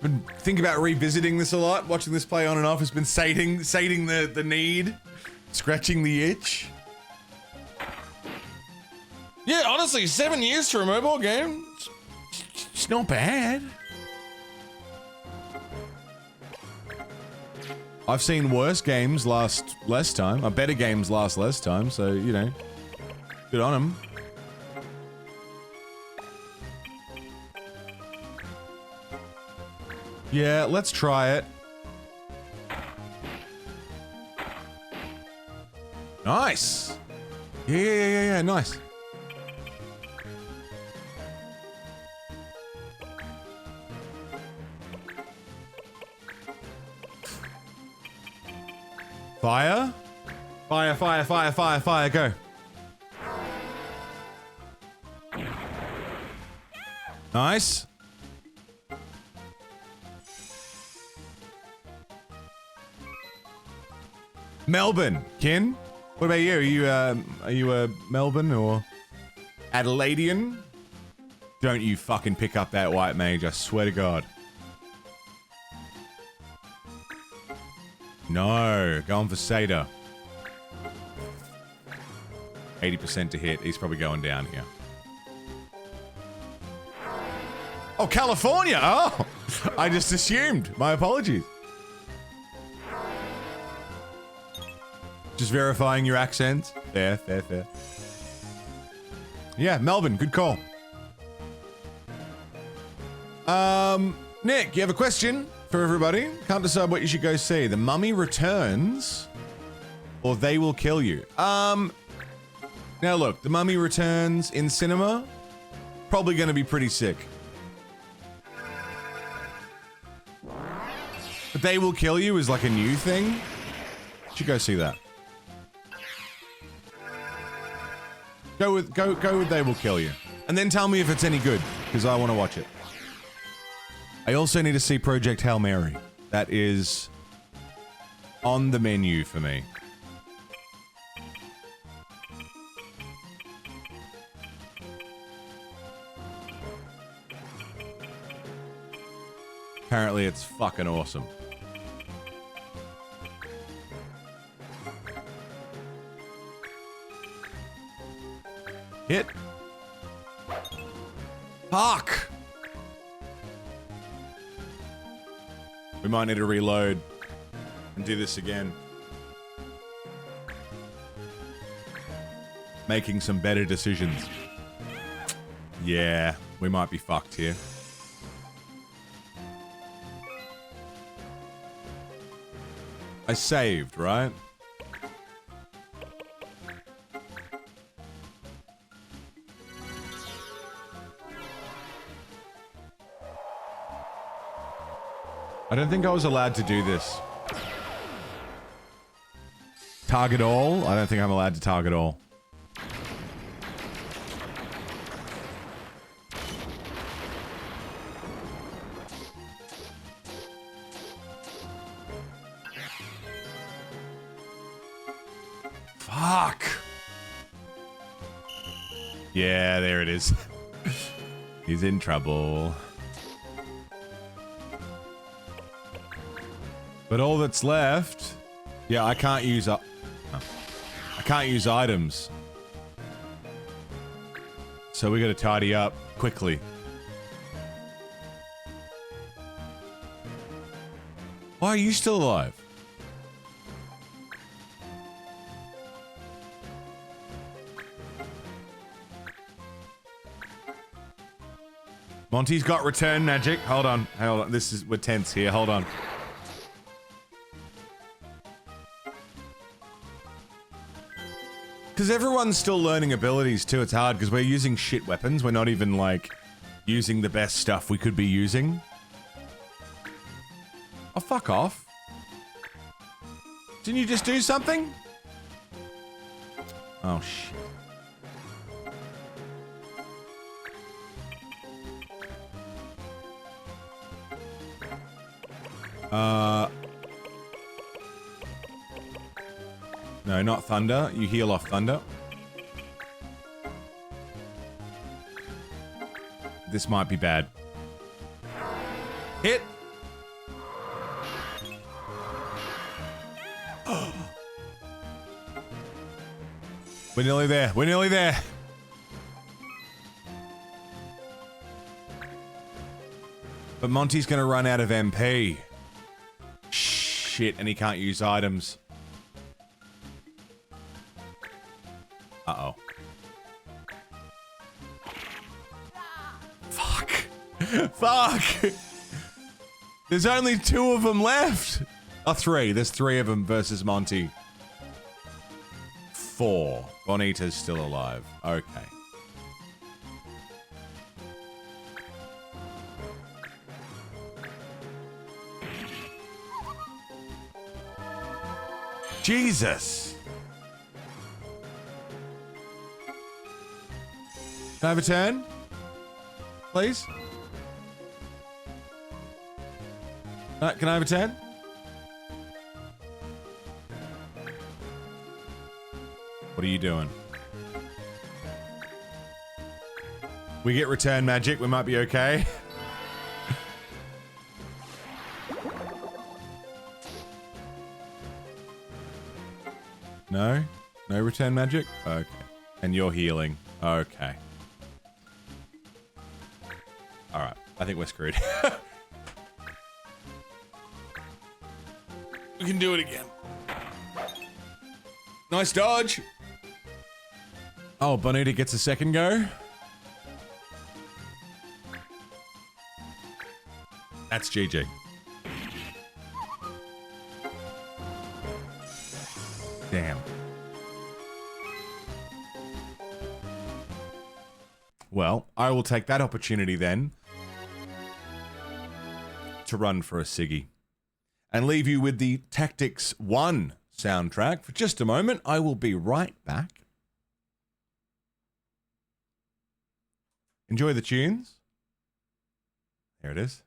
Been thinking about revisiting this a lot. Watching this play on and off has been sating the need, scratching the itch. Yeah, honestly, 7 years for a mobile game, it's not bad. I've seen worse games last less time. Better games last less time, so, you know, good on them. Yeah, let's try it. Nice. Yeah, nice. Fire? Fire, fire, fire, fire, fire, go. Nice. Melbourne, Kin? What about you? Are you Melbourne or Adelaidean. Don't you fucking pick up that white mage, I swear to God. No, going for Seder. 80% to hit. He's probably going down here. Oh, California! Oh! I just assumed. My apologies. Just verifying your accent. Fair, fair, fair. Yeah, Melbourne, good call. Nick, you have a question for everybody? Can't decide what you should go see. The Mummy Returns or They Will Kill You. Now look, The Mummy Returns in cinema, probably going to be pretty sick. But They Will Kill You is like a new thing. You should go see that. Go with They Will Kill You. And then tell me if it's any good, because I want to watch it. I also need to see Project Hail Mary. That is on the menu for me. Apparently it's fucking awesome. Hit. Fuck! We might need to reload and do this again. Making some better decisions. Yeah, we might be fucked here. I saved, right? I don't think I was allowed to do this. Target all? I don't think I'm allowed to target all. Fuck! Yeah, there it is. He's in trouble. But all that's left... Yeah, I can't use... I can't use items. So we gotta tidy up quickly. Why are you still alive? Monty's got return magic. Hold on. Hold on. We're tense here. Hold on. Because everyone's still learning abilities too. It's hard because we're using shit weapons. We're not even like using the best stuff we could be using. Oh, fuck off. Didn't you just do something? Oh, shit. No, not thunder. You heal off thunder. This might be bad. Hit! We're nearly there. We're nearly there. But Monty's gonna run out of MP. Shit, and he can't use items. Uh-oh. Fuck. Fuck! There's only 2 of them left! Oh, 3. There's 3 of them versus Monty. 4. Bonita's still alive. Okay. Jesus! Can I have a turn? Please? Can I have a turn? What are you doing? We get return magic, we might be okay. No? No return magic? Okay. And you're healing. Okay. Alright, I think we're screwed. We can do it again. Nice dodge! Oh, Bonita gets a second go? That's GG. Damn. Well, I will take that opportunity then to run for a ciggy and leave you with the Tactics 1 soundtrack for just a moment. I will be right back. Enjoy the tunes. There it is.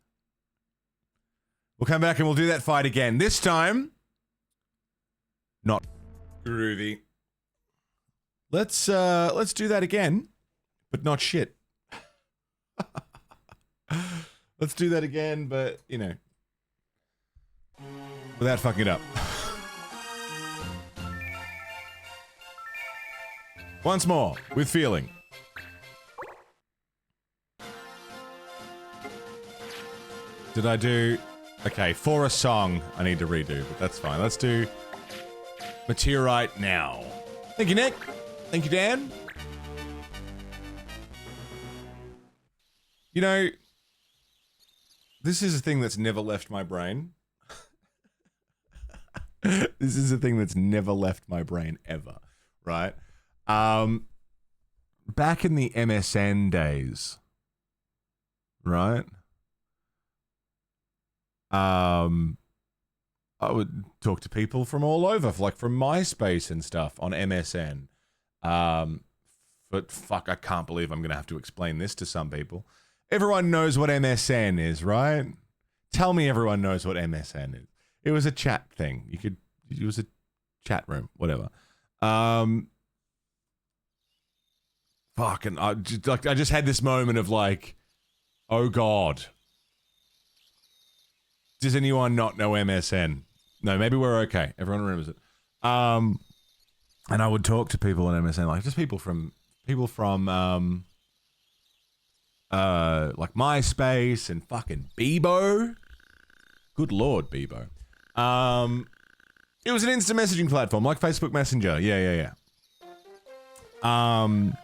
We'll come back and we'll do that fight again. This time, not groovy. Let's do that again, but not shit. Let's do that again, but you know, without fucking it up. Once more, with feeling. Did I do... Okay, for a song, I need to redo, but that's fine. Let's do Meteorite now. Thank you, Nick. Thank you, Dan. You know, this is a thing that's never left my brain. This is a thing that's never left my brain, ever. Right? Back in the MSN days, right? I would talk to people from all over, like from MySpace and stuff on MSN. But fuck, I can't believe I'm going to have to explain this to some people. Everyone knows what MSN is, right? Tell me everyone knows what MSN is. It was a chat thing. It was a chat room, whatever. Fucking, I just had this moment of like, oh God. Does anyone not know MSN? No, maybe we're okay. Everyone remembers it. And I would talk to people on MSN, like just people from like MySpace and fucking Bebo. Good Lord, Bebo. It was an instant messaging platform like Facebook Messenger. Yeah. And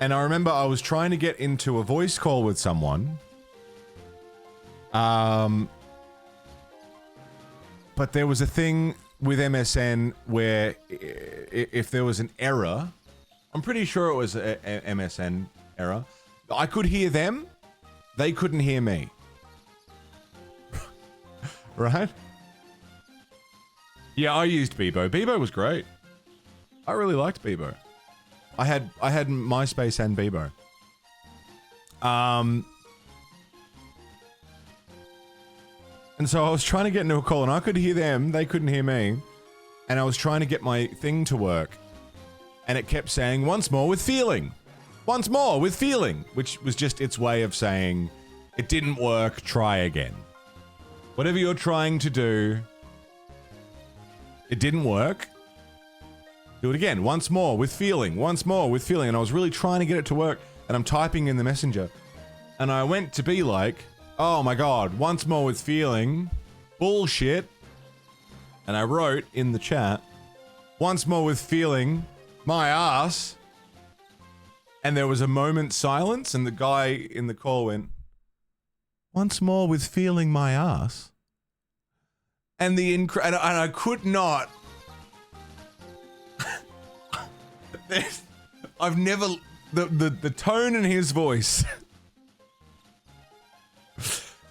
I remember I was trying to get into a voice call with someone. But there was a thing with MSN where if there was an error, I'm pretty sure it was a MSN error, I could hear them, they couldn't hear me. Right? Yeah, I used Bebo. Bebo was great. I really liked Bebo. I had MySpace and Bebo. And so I was trying to get into a call and I could hear them, they couldn't hear me. And I was trying to get my thing to work. And it kept saying, once more with feeling. Once more with feeling. Which was just its way of saying, it didn't work, try again. Whatever you're trying to do, it didn't work. Do it again. Once more with feeling. Once more with feeling. And I was really trying to get it to work. And I'm typing in the messenger. And I went to be like, oh my God, once more with feeling. Bullshit. And I wrote in the chat, once more with feeling, my ass. And there was a moment's silence and the guy in the call went, once more with feeling my ass. And and I could not. I've never, the tone in his voice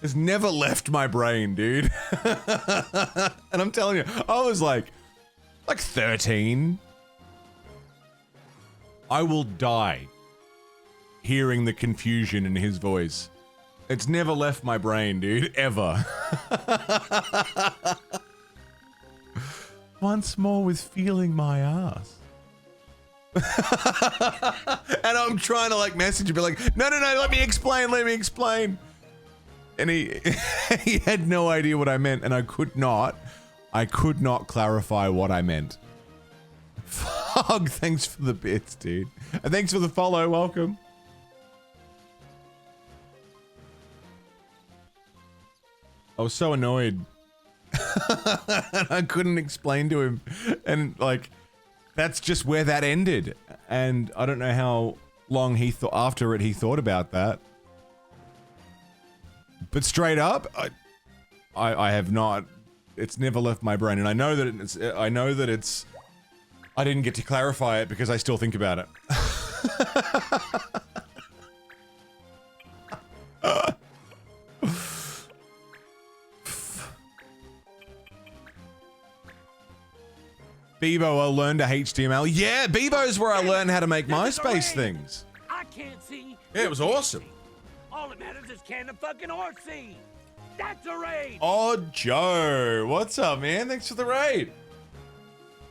has never left my brain, dude. And I'm telling you, I was like 13. I will die hearing the confusion in his voice. It's never left my brain, dude, ever. Once more with feeling my ass. And I'm trying to like message and be like, no, let me explain. And he he had no idea what I meant, and I could not clarify what I meant. Fog, thanks for the bits, dude. And thanks for the follow, welcome. I was so annoyed. I couldn't explain to him. And like, that's just where that ended. And I don't know how long he thought after it he thought about that. But straight up, I have not. It's never left my brain, and I know that it's. I didn't get to clarify it because I still think about it. Bebo, I learned a HTML. Yeah, Bebo's where I learned how to make MySpace things. I can't see. Yeah, it was awesome. All that matters is can the fucking horse see. That's a raid. Oh, Joe, what's up, man? Thanks for the raid.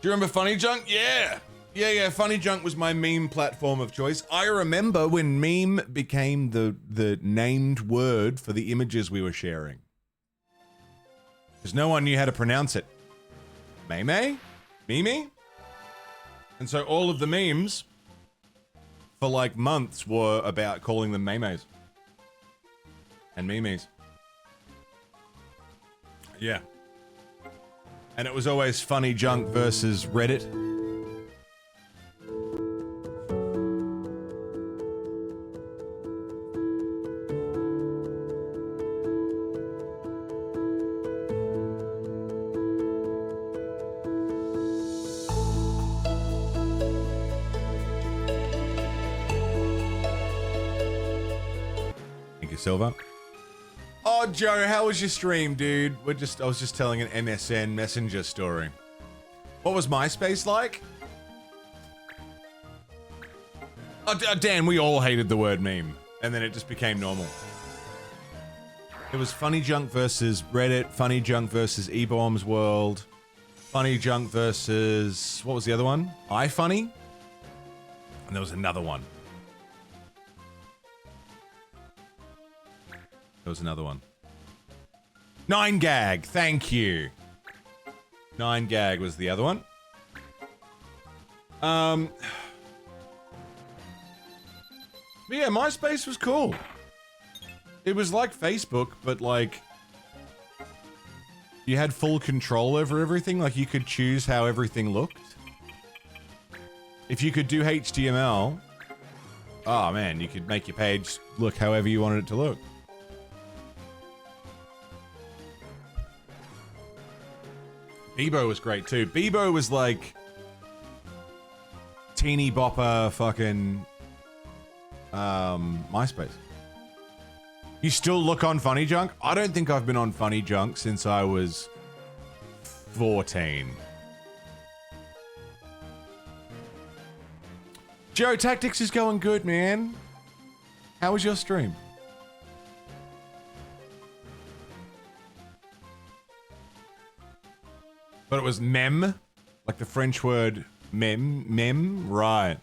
Do you remember Funny Junk? Yeah. Yeah, Funny Junk was my meme platform of choice. I remember when meme became the named word for the images we were sharing. Because no one knew how to pronounce it. Meme? Mimi? And so all of the memes for like months were about calling them memes. And memes. Yeah. And it was always Funny Junk versus Reddit. Silver. Oh, Joe, how was your stream, dude? I was just telling an MSN Messenger story. What was MySpace like? Oh, Dan, we all hated the word meme, and then it just became normal. It was Funny Junk versus Reddit, Funny Junk versus eBombs World, Funny Junk versus, what was the other one? iFunny? And there was another one. There was another one. 9gag, thank you. 9gag was the other one. But yeah, MySpace was cool. It was like Facebook, but like you had full control over everything. Like you could choose how everything looked. If you could do HTML, oh man, you could make your page look however you wanted it to look. Bebo was great too. Bebo was like teeny bopper fucking MySpace. You still look on Funny Junk? I don't think I've been on Funny Junk since I was 14. Joe, Tactics is going good, man. How was your stream? But it was meme, like the French word meme, right.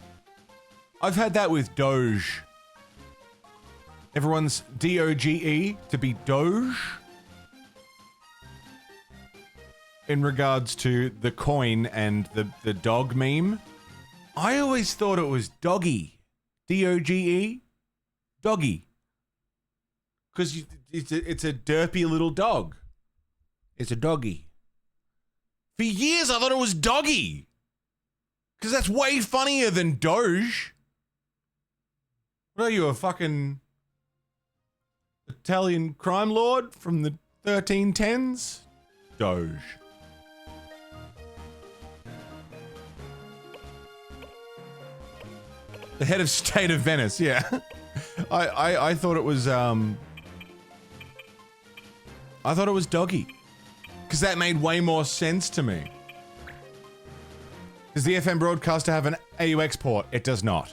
I've had that with Doge. Everyone's D-O-G-E to be Doge. In regards to the coin and the dog meme. I always thought it was doggy. D-O-G-E? Doggy. Because it's a derpy little dog. It's a doggy. For years, I thought it was doggy. Because that's way funnier than Doge. What are you, a fucking Italian crime lord from the 1310s? Doge. The head of state of Venice, yeah. I thought it was, I thought it was doggy. Because that made way more sense to me. Does the FM broadcaster have an AUX port? It does not.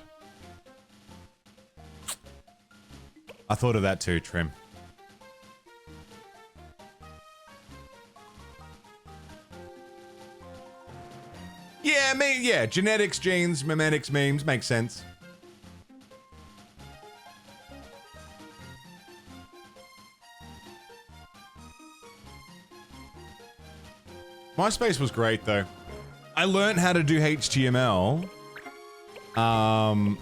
I thought of that too, Trim. Yeah, yeah, genetics, genes, memetics, memes, makes sense. MySpace was great though. I learned how to do HTML on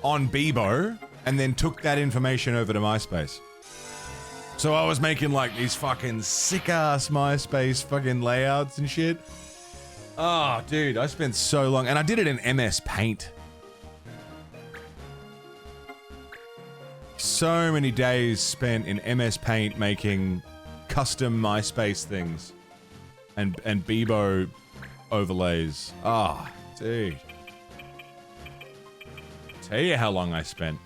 Bebo and then took that information over to MySpace. So I was making like these fucking sick ass MySpace fucking layouts and shit. Oh, dude, I spent so long, and I did it in MS Paint. So many days spent in MS Paint making custom MySpace things and Bebo overlays. Ah, oh, dude. Tell you how long I spent.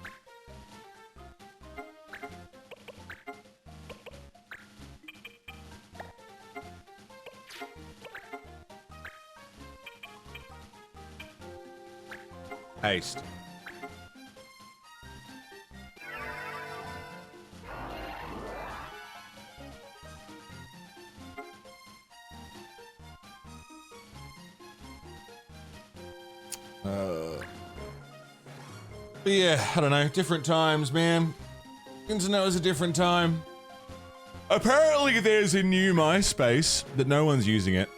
Paste. But yeah, I don't know. Different times, man. Internet was a different time. Apparently there's a new MySpace that no one's using it.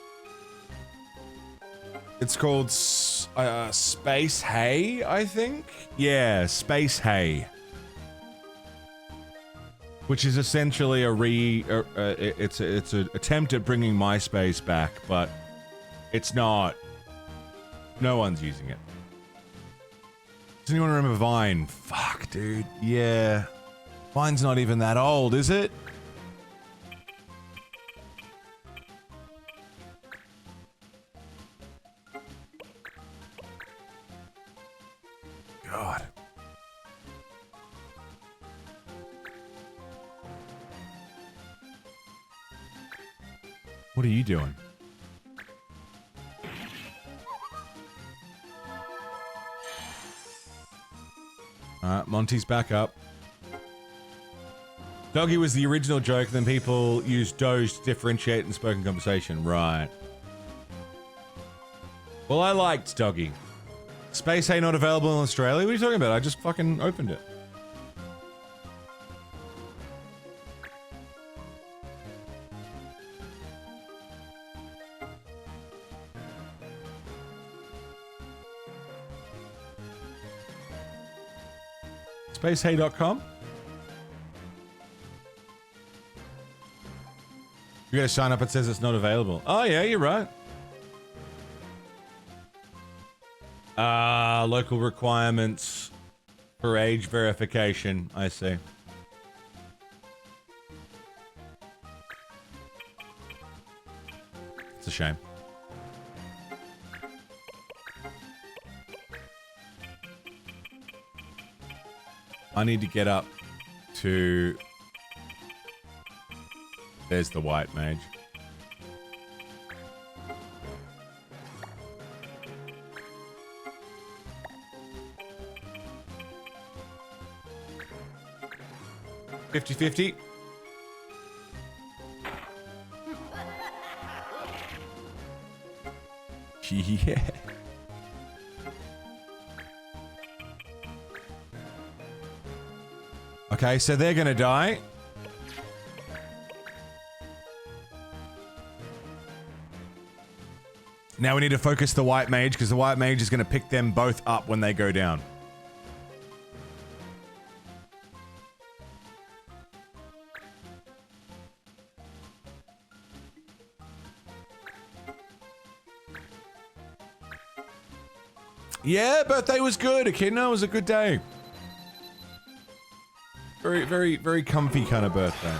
It's called Space Hey, I think? Yeah, Space Hey. Which is essentially it's an attempt at bringing MySpace back, but it's not. No one's using it. Does anyone remember Vine? Fuck, dude. Yeah. Vine's not even that old, is it? God. What are you doing? Monty's back up. Doggy was the original joke, then people used Doge to differentiate in spoken conversation. Right. Well, I liked Doggy. Space Hey not available in Australia? What are you talking about? I just fucking opened it. Spacehey.com? You gotta sign up, it says it's not available. Oh yeah, you're right. Local requirements for age verification, I see. It's a shame. I need to get up to... There's the white mage. $50-50. Yeah. Okay, so they're gonna die. Now we need to focus the white mage, because the white mage is gonna pick them both up when they go down. Yeah, birthday was good. Echidna was a good day. Very, very, very comfy kind of birthday.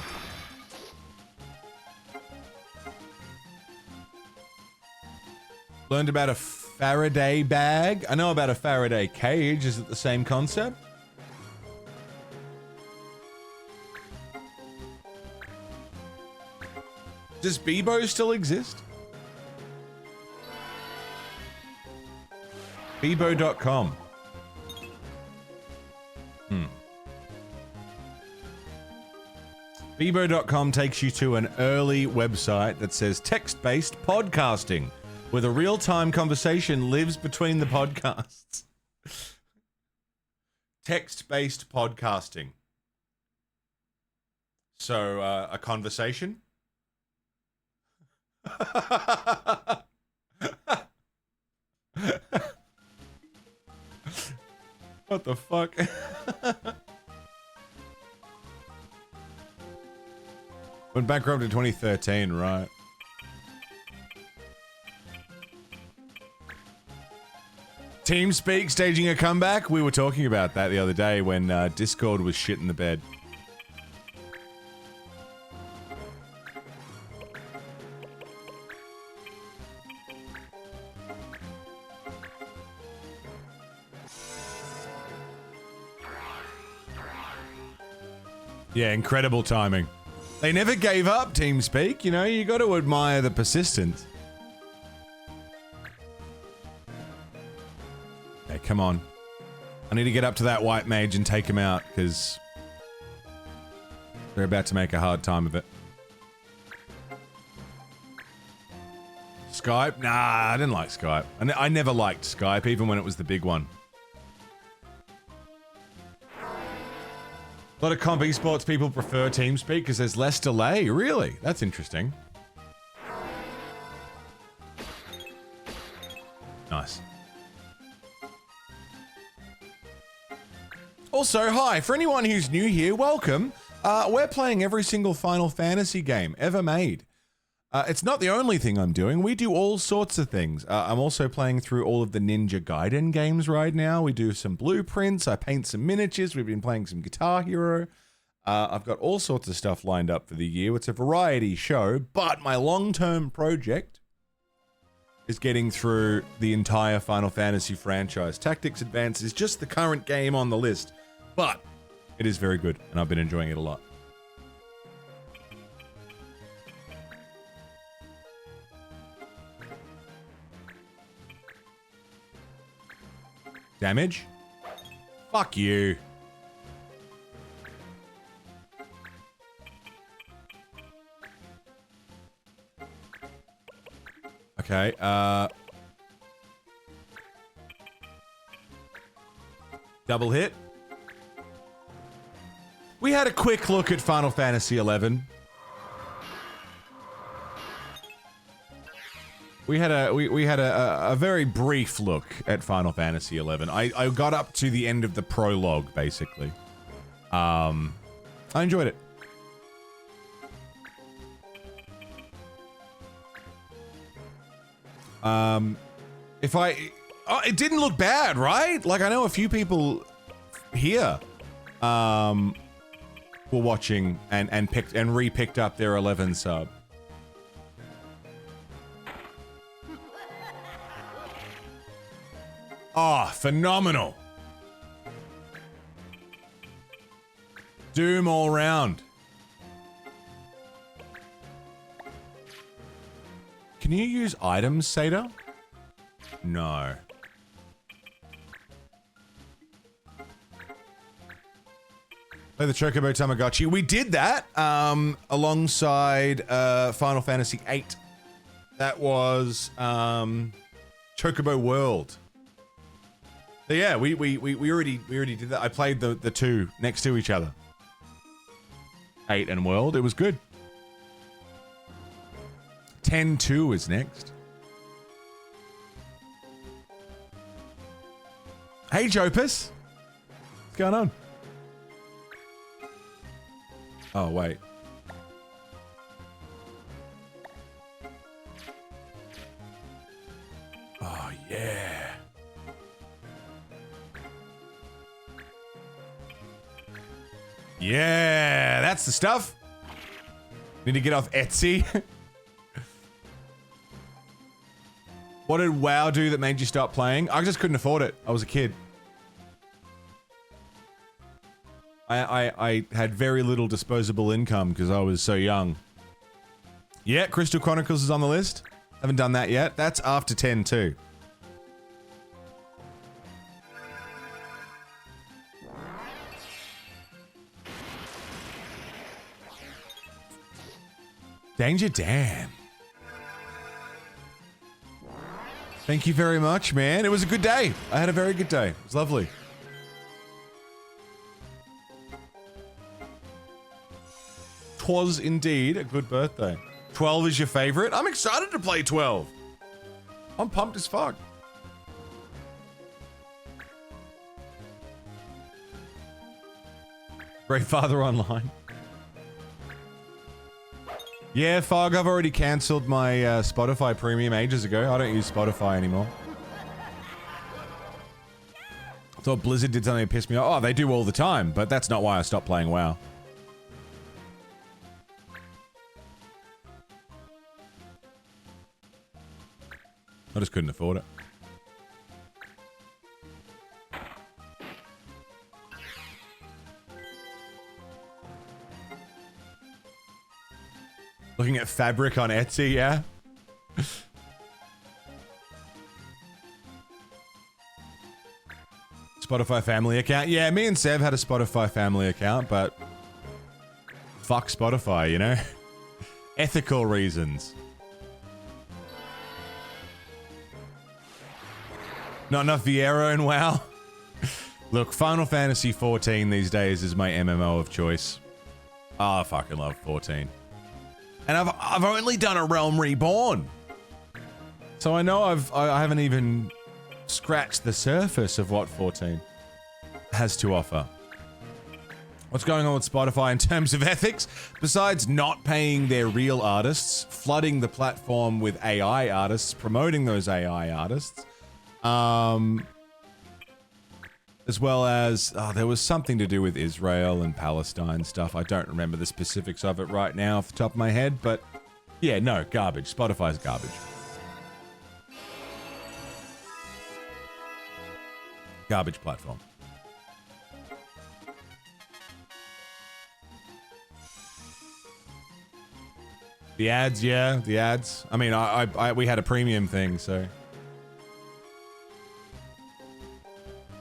Learned about a Faraday bag. I know about a Faraday cage. Is it the same concept? Does Bebo still exist? Bebo.com. Bebo.com takes you to an early website that says text-based podcasting. where the real-time conversation lives between the podcasts. Text-based podcasting. So, a conversation? What the fuck? Went bankrupt in 2013, right? TeamSpeak staging a comeback? We were talking about that the other day when Discord was shit in the bed. Yeah, incredible timing. They never gave up, TeamSpeak. You know, you got to admire the persistence. Hey, come on. I need to get up to that white mage and take him out, because they're about to make a hard time of it. Skype? Nah, I didn't like Skype. I never liked Skype, even when it was the big one. A lot of comp esports people prefer TeamSpeak because there's less delay. Really? That's interesting. Nice. Also, hi, for anyone who's new here, welcome. We're playing every single Final Fantasy game ever made. It's not the only thing I'm doing. We do all sorts of things. I'm also playing through all of the Ninja Gaiden games right now. We do some blueprints. I paint some miniatures. We've been playing some Guitar Hero. I've got all sorts of stuff lined up for the year. It's a variety show, but my long-term project is getting through the entire Final Fantasy franchise. Tactics Advance is just the current game on the list, but it is very good, and I've been enjoying it a lot. Damage? Fuck you. Okay, double hit. We had a quick look at Final Fantasy XI. We had a very brief look at Final Fantasy XI. I got up to the end of the prologue, basically. I enjoyed it. It didn't look bad, right? Like, I know a few people here, were watching and re-picked up their 11 sub. Oh, phenomenal. Doom all round. Can you use items, Sata? No. Play the Chocobo Tamagotchi. We did that alongside Final Fantasy VIII. That was Chocobo World. So yeah, we already did that. I played the two next to each other. 8 and World. It was good. 10-2 is next. Hey, Jopus. What's going on? Oh, wait. Oh, yeah. Yeah, that's the stuff. Need to get off Etsy. What did WoW do that made you stop playing? I just couldn't afford it. I was a kid. I had very little disposable income because I was so young. Yeah, Crystal Chronicles is on the list. Haven't done that yet. That's after 10 too. Danger Dan. Thank you very much, man. It was a good day. I had a very good day. It was lovely. Twas indeed a good birthday. 12 is your favorite? I'm excited to play 12. I'm pumped as fuck. Great Father Online. Yeah, Fog, I've already cancelled my Spotify premium ages ago. I don't use Spotify anymore. I thought Blizzard did something that pissed me off. Oh, they do all the time, but that's not why I stopped playing WoW. I just couldn't afford it. Looking at fabric on Etsy, yeah? Spotify family account. Yeah, me and Sev had a Spotify family account, but fuck Spotify, you know? Ethical reasons. Not enough Viera and WoW. Look, Final Fantasy 14 these days is my MMO of choice. Oh, I fucking love 14. And I've only done a Realm Reborn. So I know I haven't even scratched the surface of what 14 has to offer. What's going on with Spotify in terms of ethics? Besides not paying their real artists, flooding the platform with AI artists, promoting those AI artists, as well as, there was something to do with Israel and Palestine stuff. I don't remember the specifics of it right now off the top of my head, but yeah, no, garbage. Spotify's garbage. Garbage platform. The ads, yeah, the ads. I mean, we had a premium thing, so.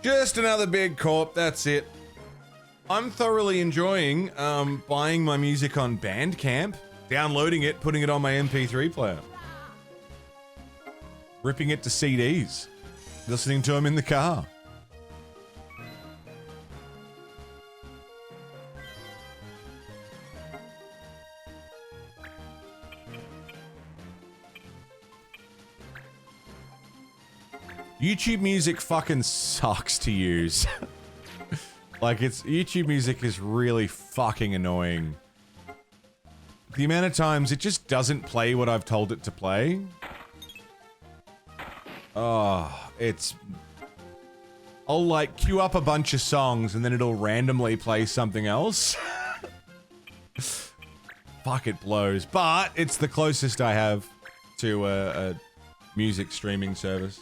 Just another big corp, that's it. I'm thoroughly enjoying buying my music on Bandcamp, downloading it, putting it on my MP3 player. Ripping it to CDs. Listening to them in the car. YouTube music fucking sucks to use. Like, YouTube music is really fucking annoying. The amount of times it just doesn't play what I've told it to play. Oh, I'll like queue up a bunch of songs and then it'll randomly play something else. Fuck, it blows. But it's the closest I have to a music streaming service.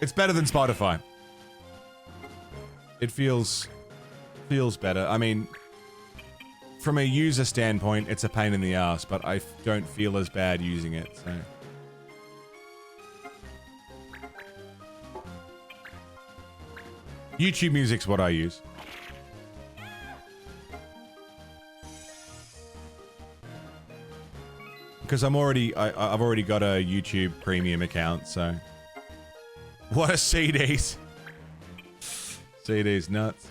It's better than Spotify. It feels better. I mean, from a user standpoint, it's a pain in the ass, but I don't feel as bad using it, so. YouTube music's what I use. Because I've already got a YouTube premium account, so. What a CDs. CDs nuts.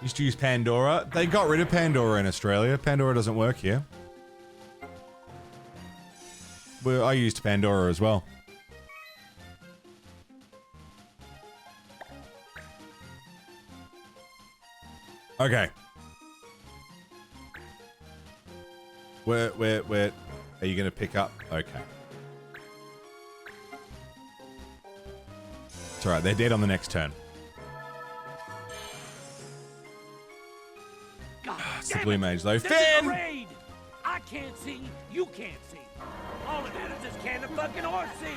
Used to use Pandora. They got rid of Pandora in Australia. Pandora doesn't work here. Well, I used Pandora as well. Okay. Where are you gonna pick up? Okay. It's alright, they're dead on the next turn. It's the blue mage though. Finn! I can't see, you can't see. All of that is this can of fucking horse seed.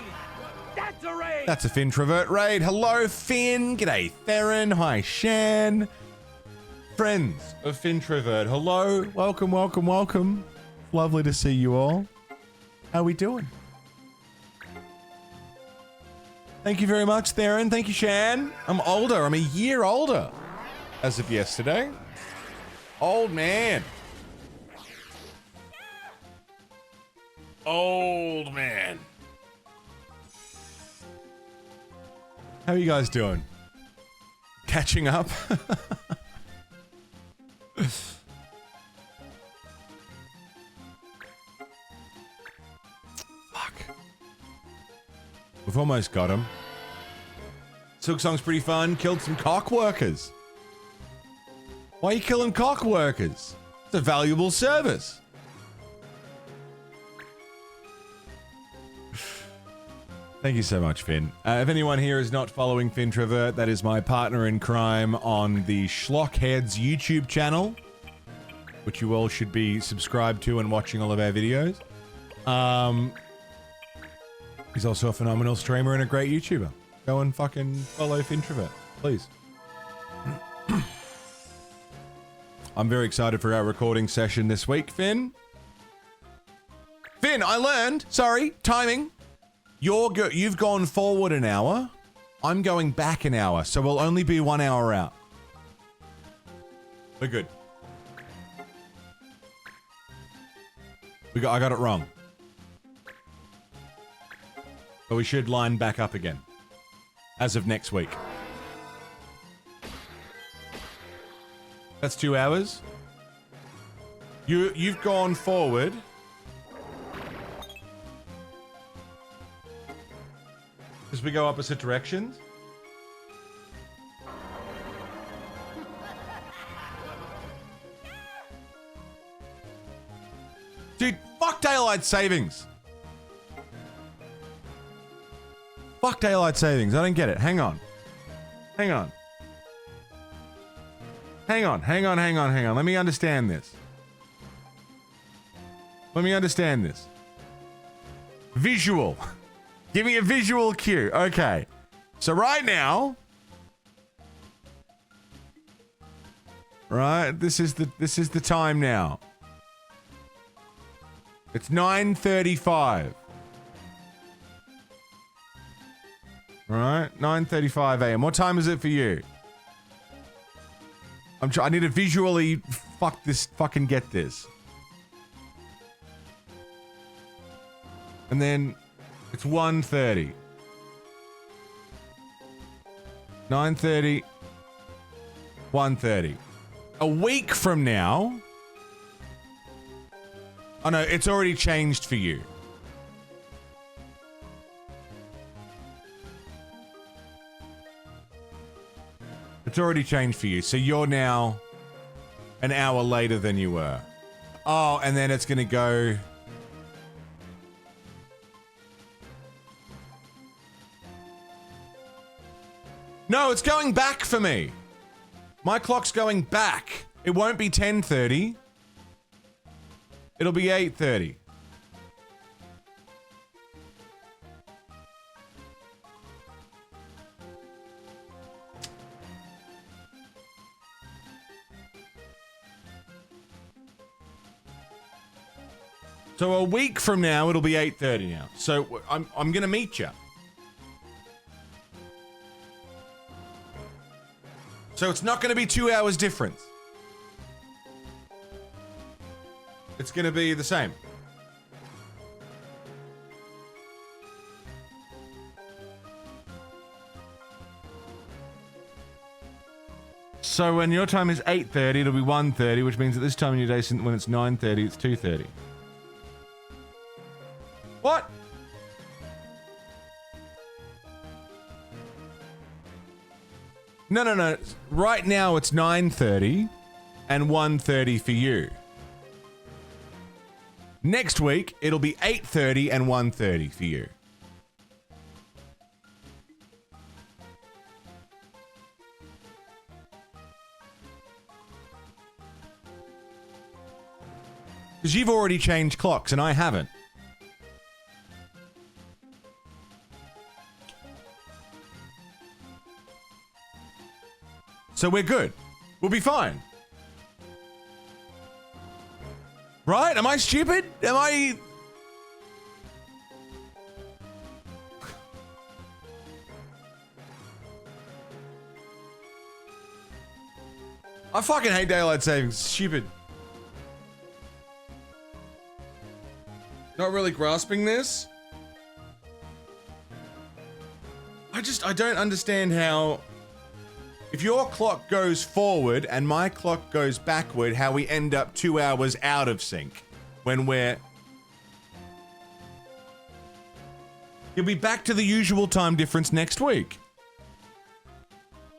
That's a raid! That's a Finn Travert raid. Hello, Finn. G'day, Theron. Hi, Shan. Friends of Finn Travert. Hello. Welcome, welcome, welcome. Lovely to see you all. How we doing? Thank you very much, Theron. Thank you, Shan. I'm older. I'm a year older as of yesterday. Old man. Old man. How are you guys doing? Catching up? Fuck. We've almost got him. Silk Song's pretty fun. Killed some cock workers. Why are you killing cock workers? It's a valuable service. Thank you so much, Finn. If anyone here is not following Finn Trevert, that is my partner in crime on the Schlockheads YouTube channel, which you all should be subscribed to and watching all of our videos. He's also a phenomenal streamer and a great YouTuber. Go and fucking follow Finn Trevert, please. I'm very excited for our recording session this week, Finn. Finn, I learned. Sorry, timing. You've gone forward an hour. I'm going back an hour, so we'll only be 1 hour out. We're good. I got it wrong. But we should line back up again. As of next week. That's 2 hours. You've gone forward. As we go opposite directions. Dude, fuck daylight savings. Fuck daylight savings. I don't get it. Hang on. Hang on. Hang on. Hang on. Hang on. Hang on. Let me understand this. Let me understand this. Visual. Give me a visual cue. Okay. So right now. Right. This is the time now. It's 9:35. Right, 9:35 a.m. What time is it for you? I need to visually fucking get this. And then it's 1:30. 9:30. 1:30. A week from now. Oh no, it's already changed for you. It's already changed for you, so you're now an hour later than you were. Oh, and then it's gonna go... No, it's going back for me. My clock's going back. It won't be 10:30. It'll be 8:30. So a week from now, it'll be 8:30 now. So I'm gonna meet you. So it's not gonna be 2 hours difference. It's gonna be the same. So when your time is 8:30, it'll be 1:30, which means at this time in your day, when it's 9:30, it's 2:30. What? No. Right now it's 9:30 and 1:30 for you. Next week, it'll be 8:30 and 1:30 for you. Because you've already changed clocks and I haven't. So we're good. We'll be fine. Right? Am I stupid? Am I... I fucking hate daylight savings. Stupid. Not really grasping this. I don't understand how, if your clock goes forward and my clock goes backward, how we end up 2 hours out of sync when you'll be back to the usual time difference next week.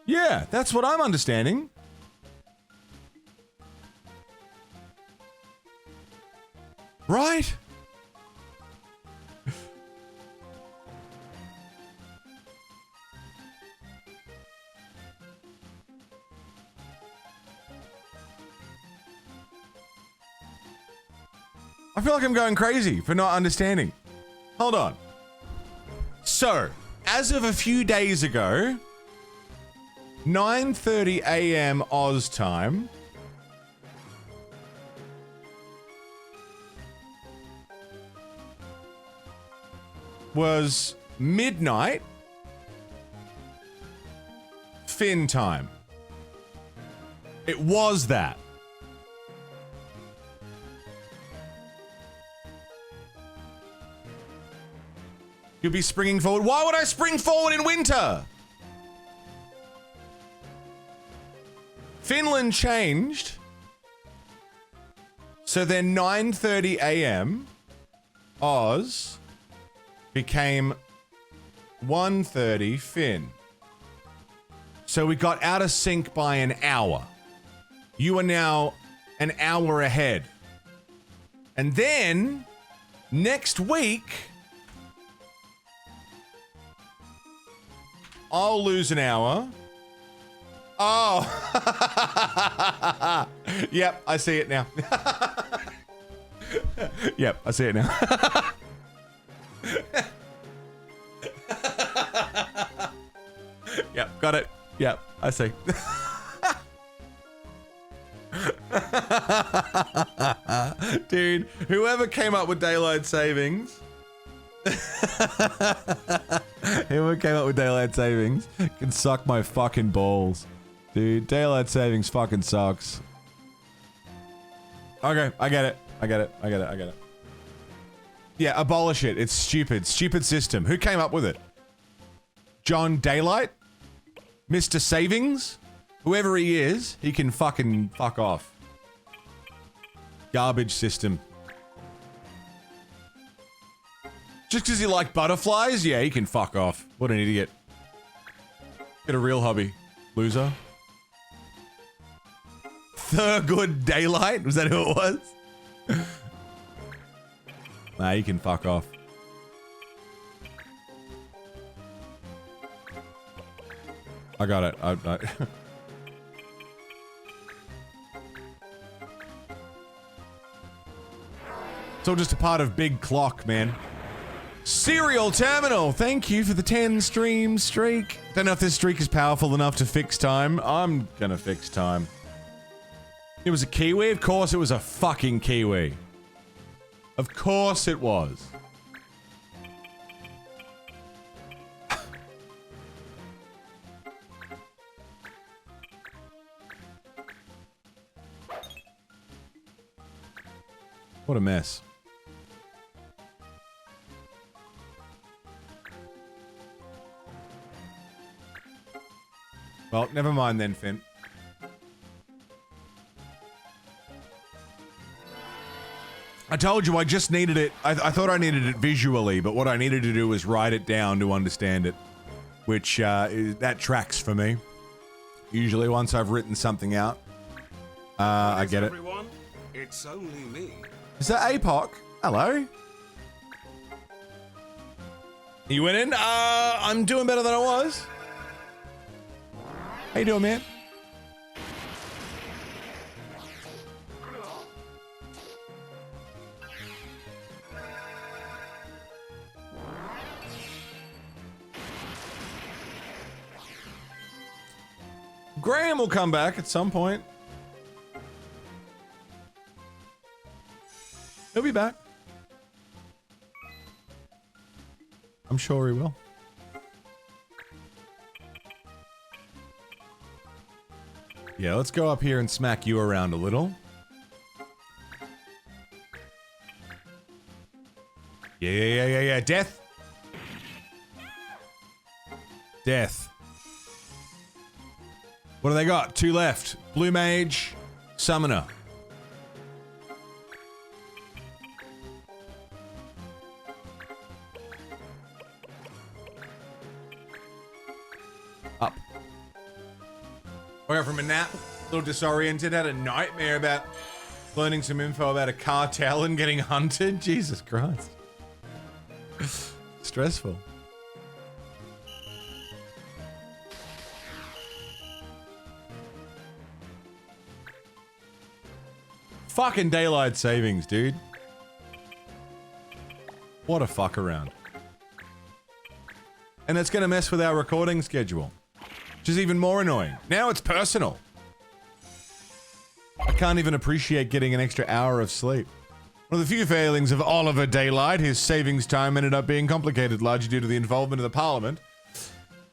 Yeah, that's what I'm understanding. Right? I feel like I'm going crazy for not understanding. Hold on. So, as of a few days ago, 9:30 a.m. Oz time was midnight Finn time. It was that. You'll be springing forward. Why would I spring forward in winter? Finland changed. So then 9:30 a.m. Oz became 1:30 Finn. So we got out of sync by an hour. You are now an hour ahead. And then next week I'll lose an hour. Oh. Yep, I see it now. Yep, I see it now. Yep, got it. Yep, I see. Dude, whoever came up with daylight savings whoever came up with daylight savings can suck my fucking balls. Dude, daylight savings fucking sucks. Okay, I get it. I get it. Yeah, abolish it. It's stupid. Stupid system. Who came up with it? John Daylight? Mr. Savings? Whoever he is, he can fucking fuck off. Garbage system. Just because you like butterflies? Yeah, he can fuck off. What an idiot. Get a real hobby. Loser. Thurgood Daylight? Was that who it was? Nah, he can fuck off. I got it. It's all just a part of Big Clock, man. Serial Terminal, thank you for the 10 stream streak. Don't know if this streak is powerful enough to fix time. I'm gonna fix time. It was a Kiwi? Of course it was a fucking Kiwi. Of course it was. What a mess. Well, never mind then, Finn. I told you I just needed it. I thought I needed it visually, but what I needed to do was write it down to understand it. Which, that tracks for me. Usually once I've written something out, I get it. Everyone, it's only me. Is that APOC? Hello? You winning? I'm doing better than I was. How you doing, man? Graham will come back at some point. He'll be back. I'm sure he will. Yeah, let's go up here and smack you around a little. Yeah. Death. Death. What do they got? 2 left. Blue Mage, Summoner. Up. Woke up from a nap, a little disoriented, had a nightmare about learning some info about a cartel and getting hunted. Jesus Christ. Stressful. Fucking daylight savings, dude. What a fuck around. And it's gonna mess with our recording schedule, which is even more annoying. Now it's personal. I can't even appreciate getting an extra hour of sleep. One of the few failings of Oliver Daylight, his savings time ended up being complicated, largely due to the involvement of the Parliament.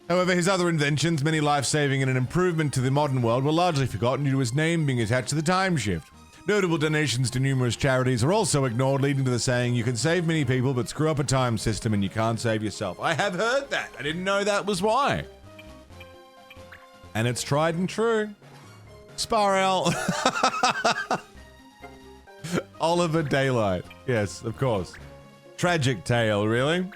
However, his other inventions, many life-saving and an improvement to the modern world, were largely forgotten due to his name being attached to the time shift. Notable donations to numerous charities are also ignored, leading to the saying, you can save many people, but screw up a time system and you can't save yourself. I have heard that. I didn't know that was why. And it's tried and true. Sparrel. Oliver Daylight. Yes, of course. Tragic tale, really.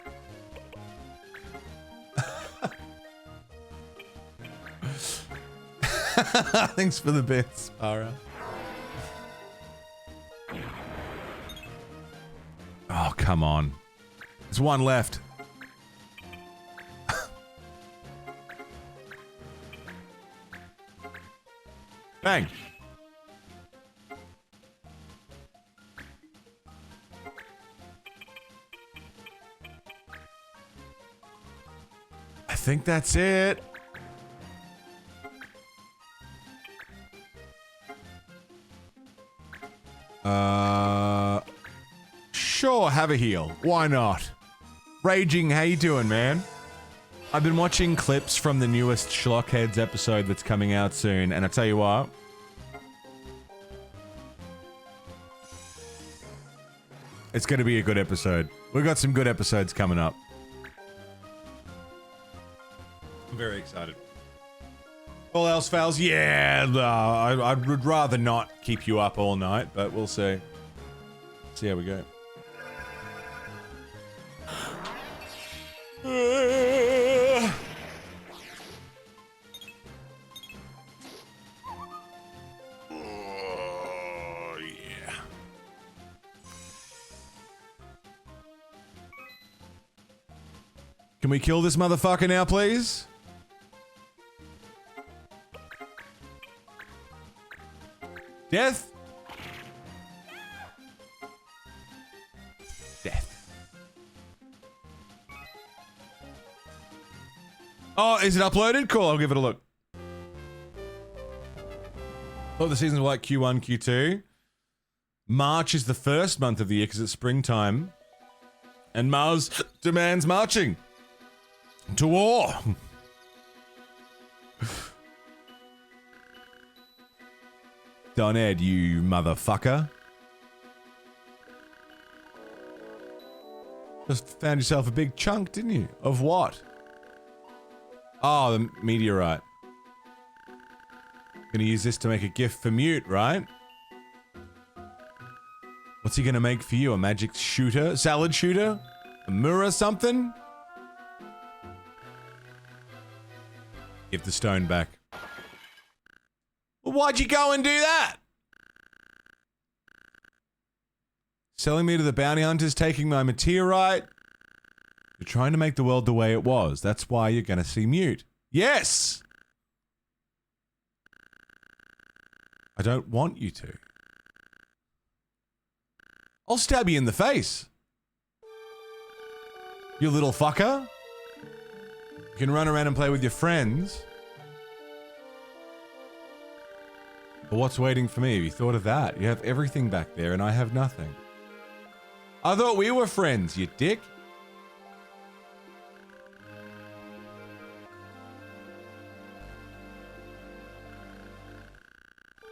Thanks for the bits, Sparrow. Oh, come on. There's one left. Bang. I think that's it. Sure, have a heal. Why not? Raging, how you doing, man? I've been watching clips from the newest Schlockheads episode that's coming out soon, and I tell you what. It's gonna be a good episode. We've got some good episodes coming up. I'm very excited. All else fails, yeah, I would rather not keep you up all night, but we'll see. See how we go. Oh, yeah. Can we kill this motherfucker now, please? Death? Death. Oh, is it uploaded? Cool, I'll give it a look. Thought the seasons were like Q1, Q2. March is the first month of the year because it's springtime. And Mars demands marching. To war. Don Ed, you motherfucker. Just found yourself a big chunk, didn't you? Of what? Oh, the meteorite. Gonna use this to make a gift for Mute, right? What's he gonna make for you? A magic shooter? Salad shooter? A mirror something? Give the stone back. Well, why'd you go and do that? Selling me to the bounty hunters, taking my meteorite. You're trying to make the world the way it was. That's why you're gonna see Mute. Yes! I don't want you to. I'll stab you in the face. You little fucker. You can run around and play with your friends. But what's waiting for me? Have you thought of that? You have everything back there and I have nothing. I thought we were friends, you dick.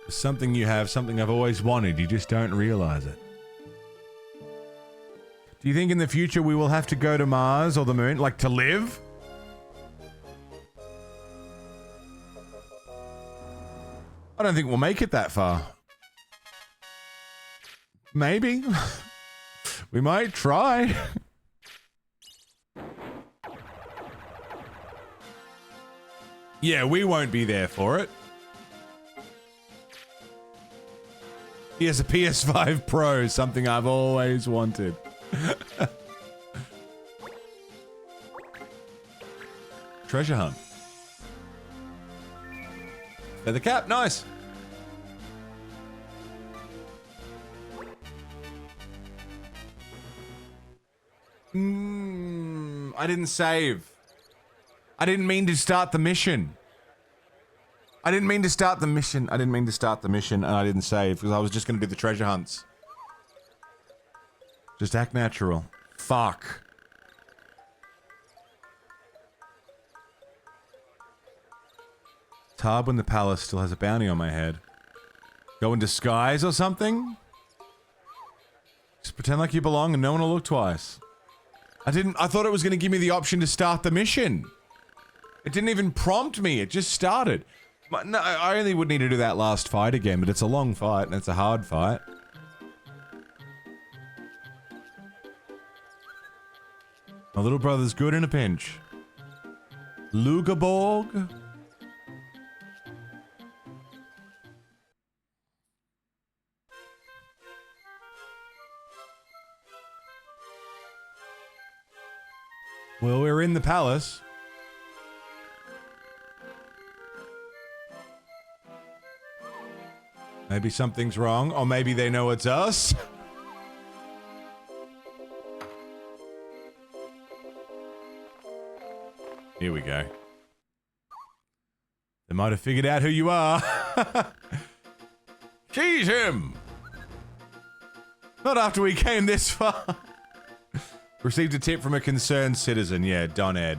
Something you have, something I've always wanted, you just don't realize it. Do you think in the future we will have to go to Mars or the moon, like to live? I don't think we'll make it that far. Maybe. We might try. Yeah, we won't be there for it. He has a PS5 Pro, something I've always wanted. Treasure hunt. Feather cap, nice. I didn't save. I didn't mean to start the mission. I didn't mean to start the mission, and I didn't save, because I was just going to do the treasure hunts. Just act natural. Fuck. It's hard when the palace still has a bounty on my head. Go in disguise or something? Just pretend like you belong and no one will look twice. I thought it was going to give me the option to start the mission. It didn't even prompt me, it just started. No, I only would need to do that last fight again, but it's a long fight and it's a hard fight. My little brother's good in a pinch. Lugaborg? Well, we're in the palace. Maybe something's wrong, or maybe they know it's us. Here we go. They might have figured out who you are. Cheese him! Not after we came this far. Received a tip from a concerned citizen. Yeah, Don Ed.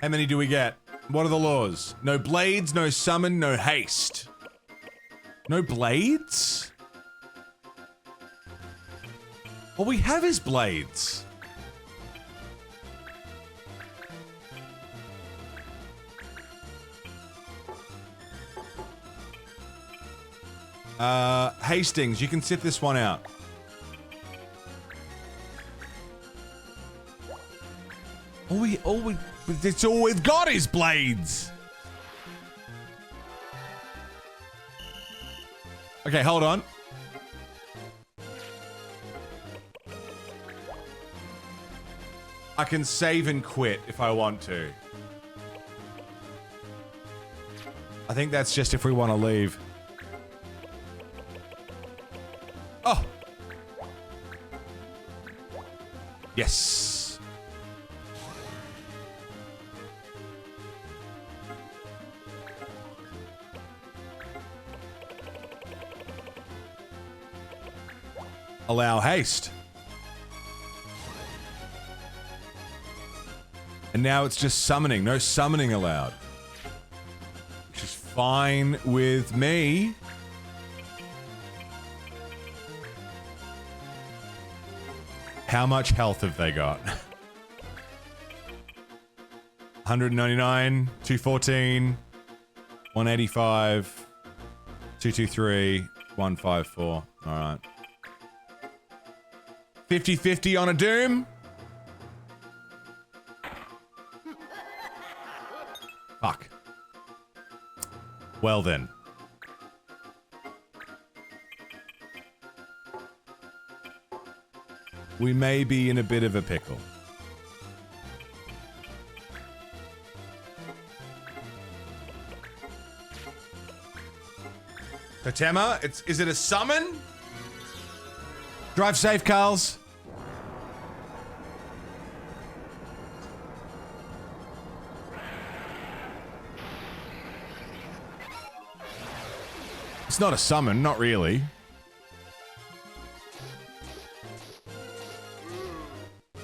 How many do we get? What are the laws? No blades, no summon, no haste. No blades? All we have is blades. Hastings, you can sit this one out. It's all we've got is blades. Okay, hold on. I can save and quit if I want to. I think that's just if we want to leave. Oh! Yes! Allow haste. And now it's just summoning. No summoning allowed. Which is fine with me. How much health have they got? 199, 214, 185, 223, 154. Alright. 50-50 on a doom. Fuck. Well then. We may be in a bit of a pickle. Totema, is it a summon? Drive safe, Carls. It's not a summon, not really.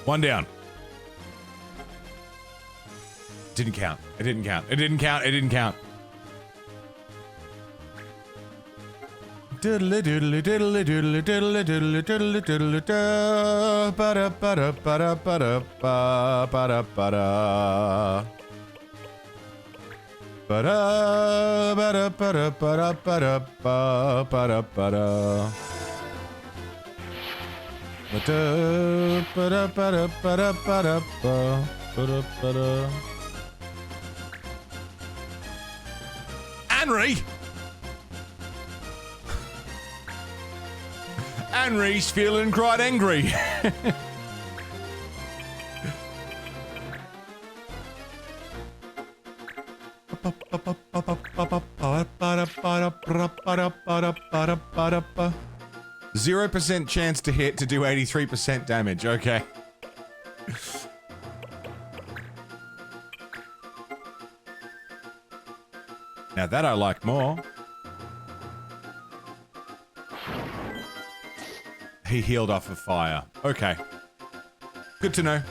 One down. didn't count. It didn't count. It didn't count. It didn't count. Diddly doodly diddly doodly diddly diddly diddly diddly da ba da ba da ba da ba da ba ba da ba da ba da ba da ba da ba da ba da ba ba da ba da ba da ba da ba da ba da ba da ba da ba da. Henry! Henry's feeling quite angry. %0 chance to hit to do 83% damage. Okay. Now that I like more. He healed off of fire. Okay. Good to know.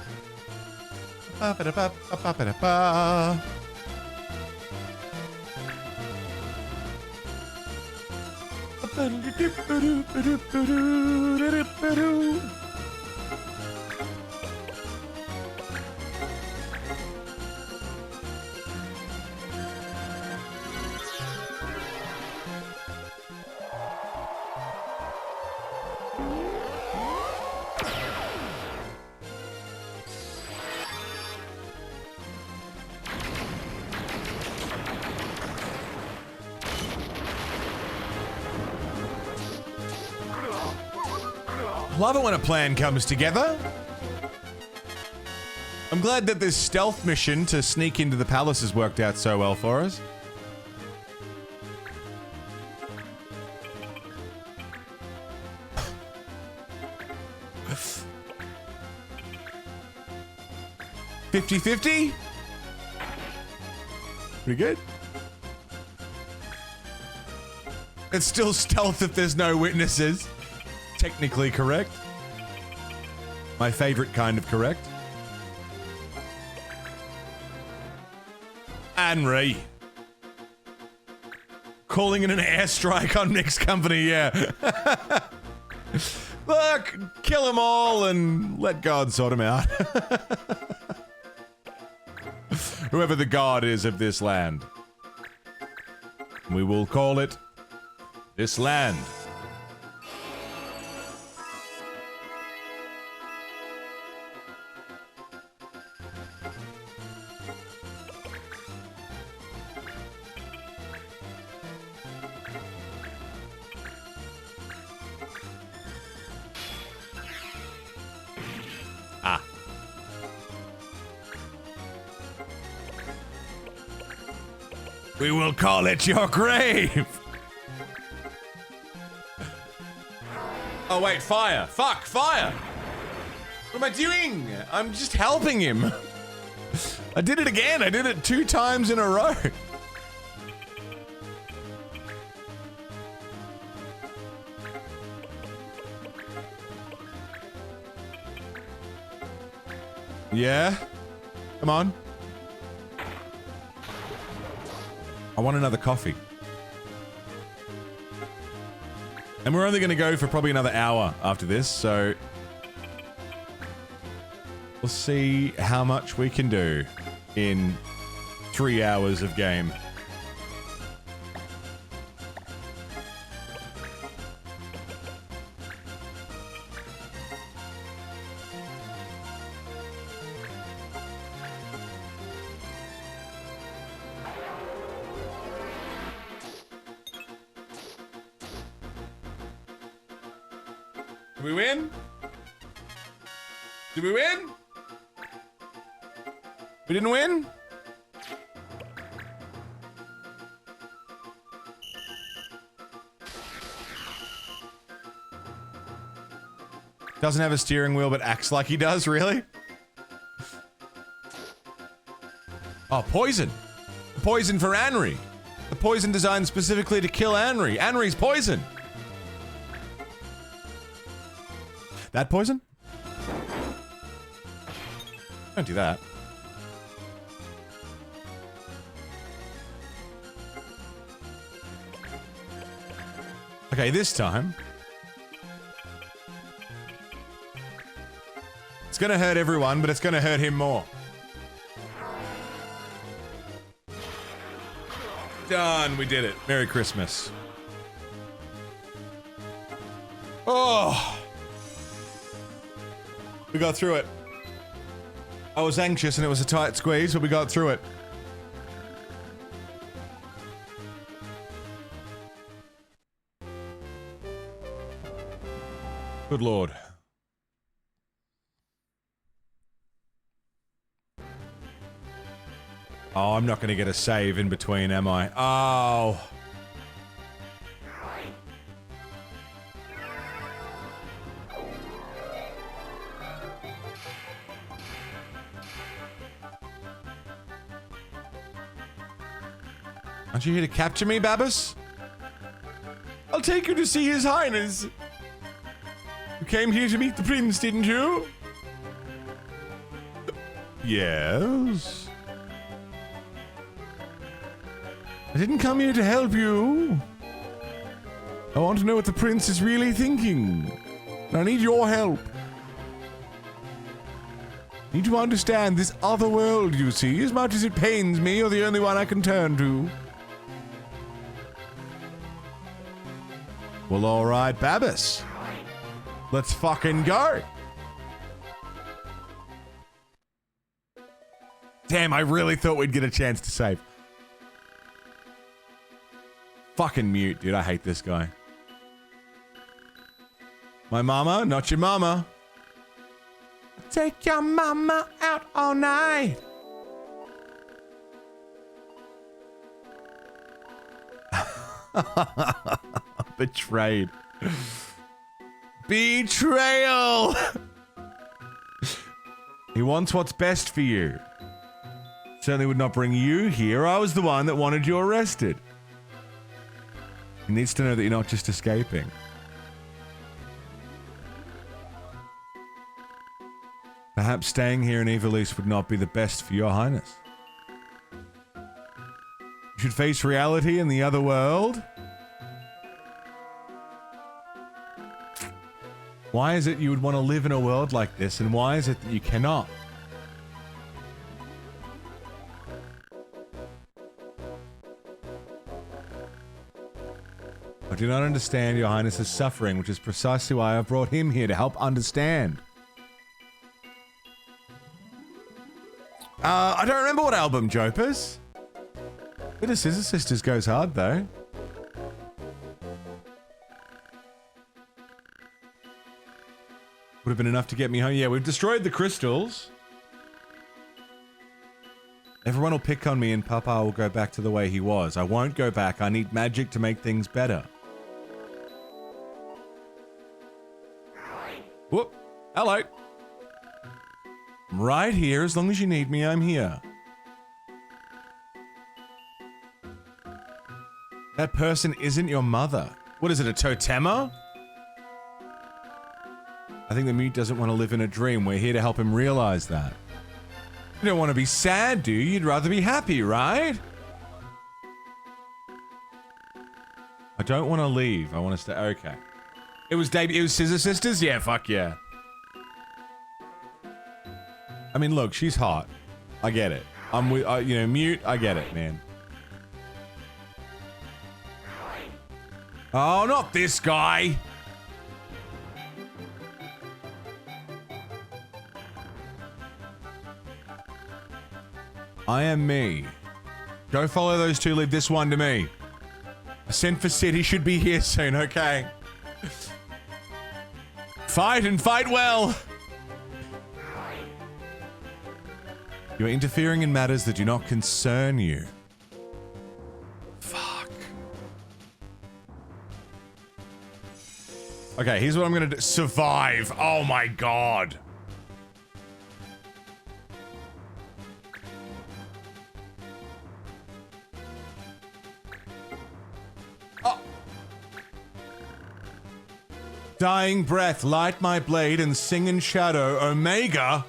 Love it when a plan comes together. I'm glad that this stealth mission to sneak into the palace has worked out so well for us. $50-50? Pretty good. It's still stealth if there's no witnesses. Technically correct. My favorite kind of correct. Henry. Calling in an airstrike on Nick's company, yeah. Look, kill them all and let God sort them out. Whoever the god is of this land. We will call it this land. We will call it your grave! Oh wait, fire! Fuck, fire! What am I doing? I'm just helping him. I did it again, I did it 2 times in a row. Yeah? Come on. I want another coffee. And we're only going to go for probably another hour after this, so we'll see how much we can do in 3 hours of game. Did we win? Did we win? We didn't win? Doesn't have a steering wheel but acts like he does, really? Oh, poison. Poison for Henry. The poison designed specifically to kill Henry. Henry's poison. That poison? Don't do that. Okay, this time. It's gonna hurt everyone, but it's gonna hurt him more. Done, we did it. Merry Christmas. Oh! We got through it. I was anxious and it was a tight squeeze, but we got through it. Good Lord. Oh, I'm not going to get a save in between, am I? Oh. Aren't you here to capture me, Babus? I'll take you to see His Highness. You came here to meet the prince, didn't you? Yes. I didn't come here to help you. I want to know what the prince is really thinking. And I need your help. I need to understand this other world, you see. As much as it pains me, you're the only one I can turn to. Well, alright, Babus. Let's fucking go. Damn, I really thought we'd get a chance to save. Fucking mute, dude. I hate this guy. My mama, not your mama. Take your mama out all night. Betrayed. Betrayal! He wants what's best for you. Certainly would not bring you here. I was the one that wanted you arrested. He needs to know that you're not just escaping. Perhaps staying here in Evilise would not be the best for your highness. You should face reality in the other world. Why is it you would want to live in a world like this, and why is it that you cannot? I do not understand your highness's suffering, which is precisely why I've brought him here to help understand. I don't remember what album, Jopers. Bit of Scissor Sisters goes hard, though. Would have been enough to get me home. Yeah, we've destroyed the crystals. Everyone will pick on me and Papa will go back to the way he was. I won't go back. I need magic to make things better. Whoop. Hello. I'm right here. As long as you need me, I'm here. That person isn't your mother. What is it, a totema? I think the mute doesn't want to live in a dream. We're here to help him realize that. You don't want to be sad, do you? You'd rather be happy, right? I don't want to leave. I want to stay. Okay. It was Scissor Sisters? Yeah, fuck yeah. I mean, look, she's hot. I get it. I'm with, you know, mute. I get it, man. Oh, not this guy. I am me. Go follow those two. Leave this one to me. I sent for Sid. He should be here soon. Okay. Fight and fight well. You're interfering in matters that do not concern you. Fuck. Okay, here's what I'm gonna do. Survive. Oh my god. Oh. Dying breath, light my blade and sing in shadow, Omega.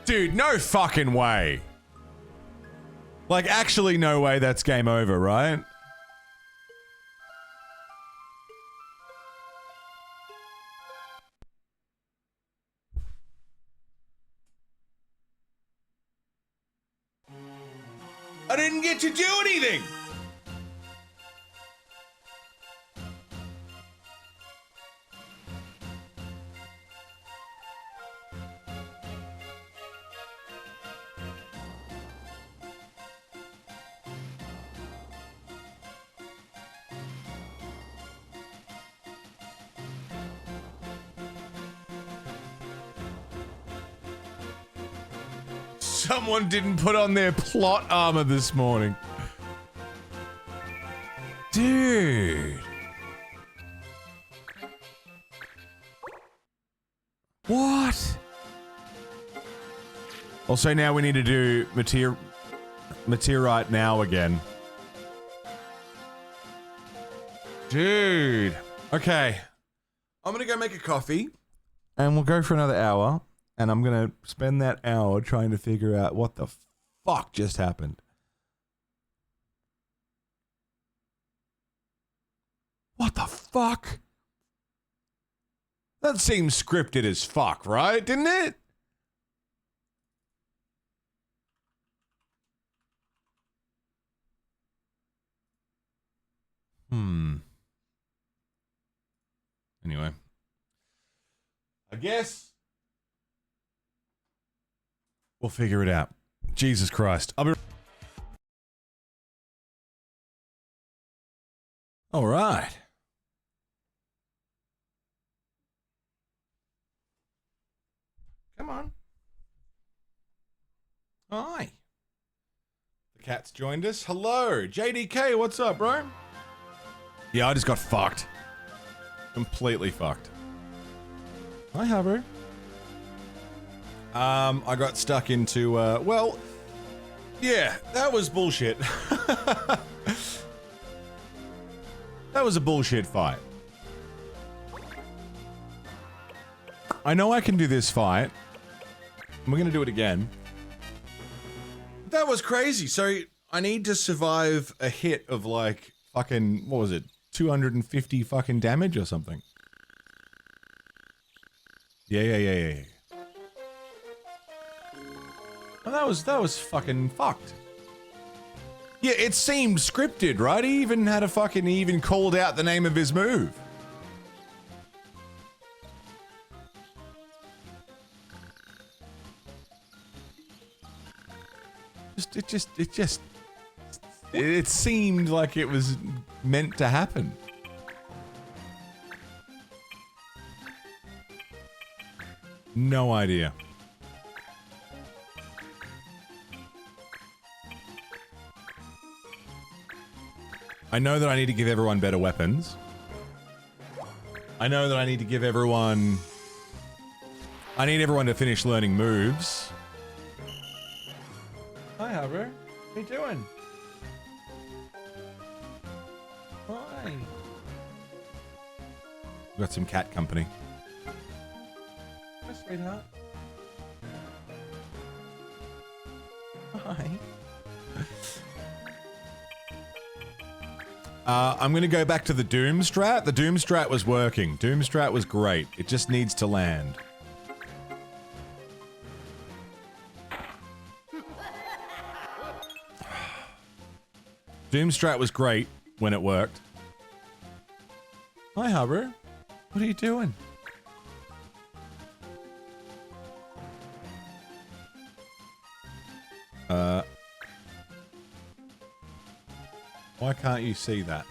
Dude, no fucking way. Like, actually no way that's game over, right? I didn't get to do anything! Someone didn't put on their plot armor this morning. Dude. What? Also, now we need to do Meteorite now again. Dude. Okay. I'm gonna go make a coffee. And we'll go for another hour. And I'm gonna spend that hour trying to figure out what the fuck just happened. What the fuck? That seems scripted as fuck, right? Didn't it? Anyway. I guess we'll figure it out. Jesus Christ. I'll be... All right. Come on. Hi. The cat's joined us. Hello. JDK, what's up, bro? Yeah, I just got fucked. Completely fucked. Hi, Hubber. I got stuck into, well, yeah, that was bullshit. That was a bullshit fight. I know I can do this fight. We're gonna do it again. That was crazy. So, I need to survive a hit of, like, fucking, what was it? 250 fucking damage or something. Yeah. Oh, that was fucking fucked. Yeah, it seemed scripted, right? He even had a fucking, he even called out the name of his move. It seemed like it was meant to happen. No idea. I know that I need to give everyone better weapons. I know that I need to give everyone... I need everyone to finish learning moves. Hi, Hubber. How you doing? Hi. Got some cat company. Hi, sweetheart. Hi. I'm gonna go back to the Doom strat. The Doom strat was working. Doom strat was great. It just needs to land. Doom strat was great when it worked. Hi, Hubber. What are you doing? Why can't you see that?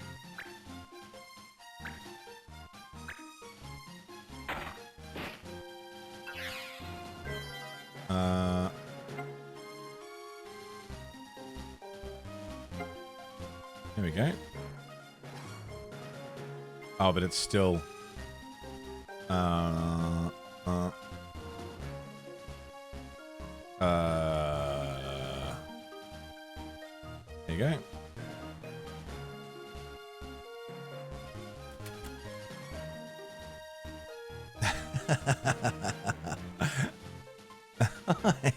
There we go. Oh, but it's still... There you go. Hi.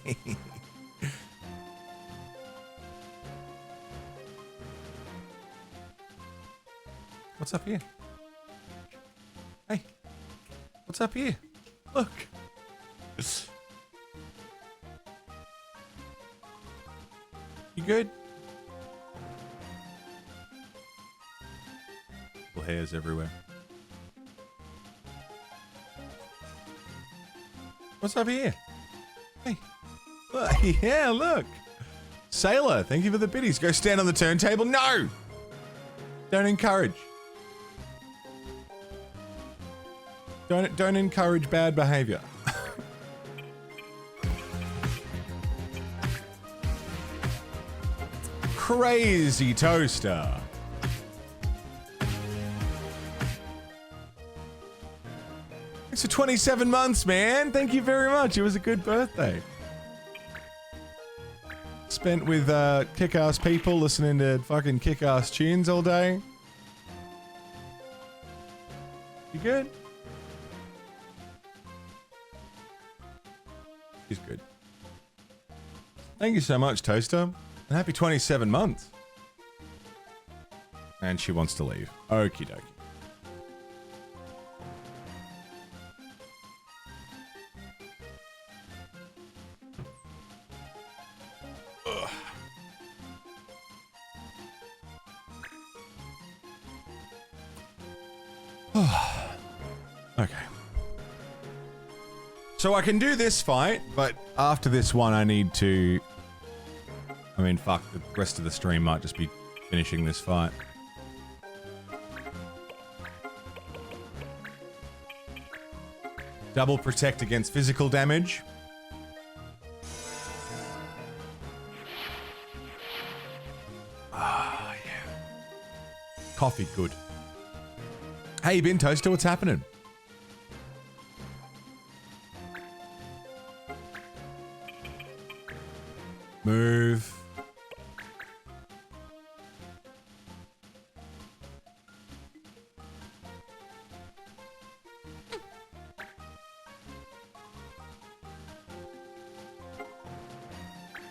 What's up here? Hey, what's up here? Look. You good? Little hairs everywhere. What's up here? Hey. Look, yeah, look. Sailor, thank you for the biddies. Go stand on the turntable. No! Don't encourage. Don't encourage bad behavior. Crazy toaster. Thanks for 27 months, man. Thank you very much. It was a good birthday. Spent with kick-ass people listening to fucking kick-ass tunes all day. You good? She's good. Thank you so much, Toaster. And happy 27 months. And she wants to leave. Okie dokie. Okay. So I can do this fight, but after this one I need to... I mean, fuck, the rest of the stream might just be finishing this fight. Double protect against physical damage. Ah, yeah. Coffee, good. Hey, you been Toaster? What's happening? Move.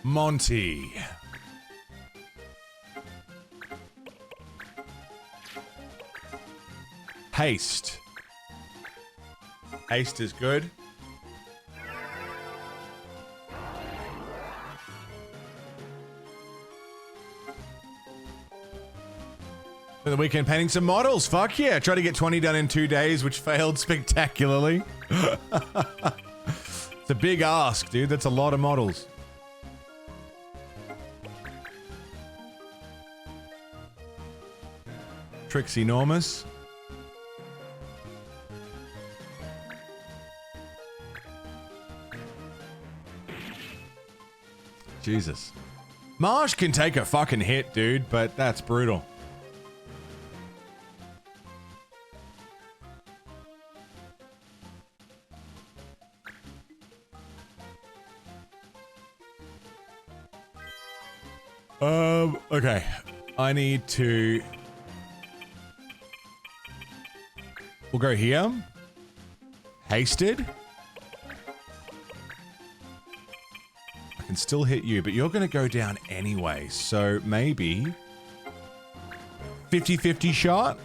Monty. Haste. Haste is good. For the weekend painting some models. Fuck yeah. Try to get 20 done in 2 days, which failed spectacularly. It's a big ask, dude. That's a lot of models. Trick's enormous. Jesus. Marsh can take a fucking hit, dude, but that's brutal. Okay. I need to... We'll go here. Hasted. I can still hit you, but you're going to go down anyway. So maybe 50-50 shot.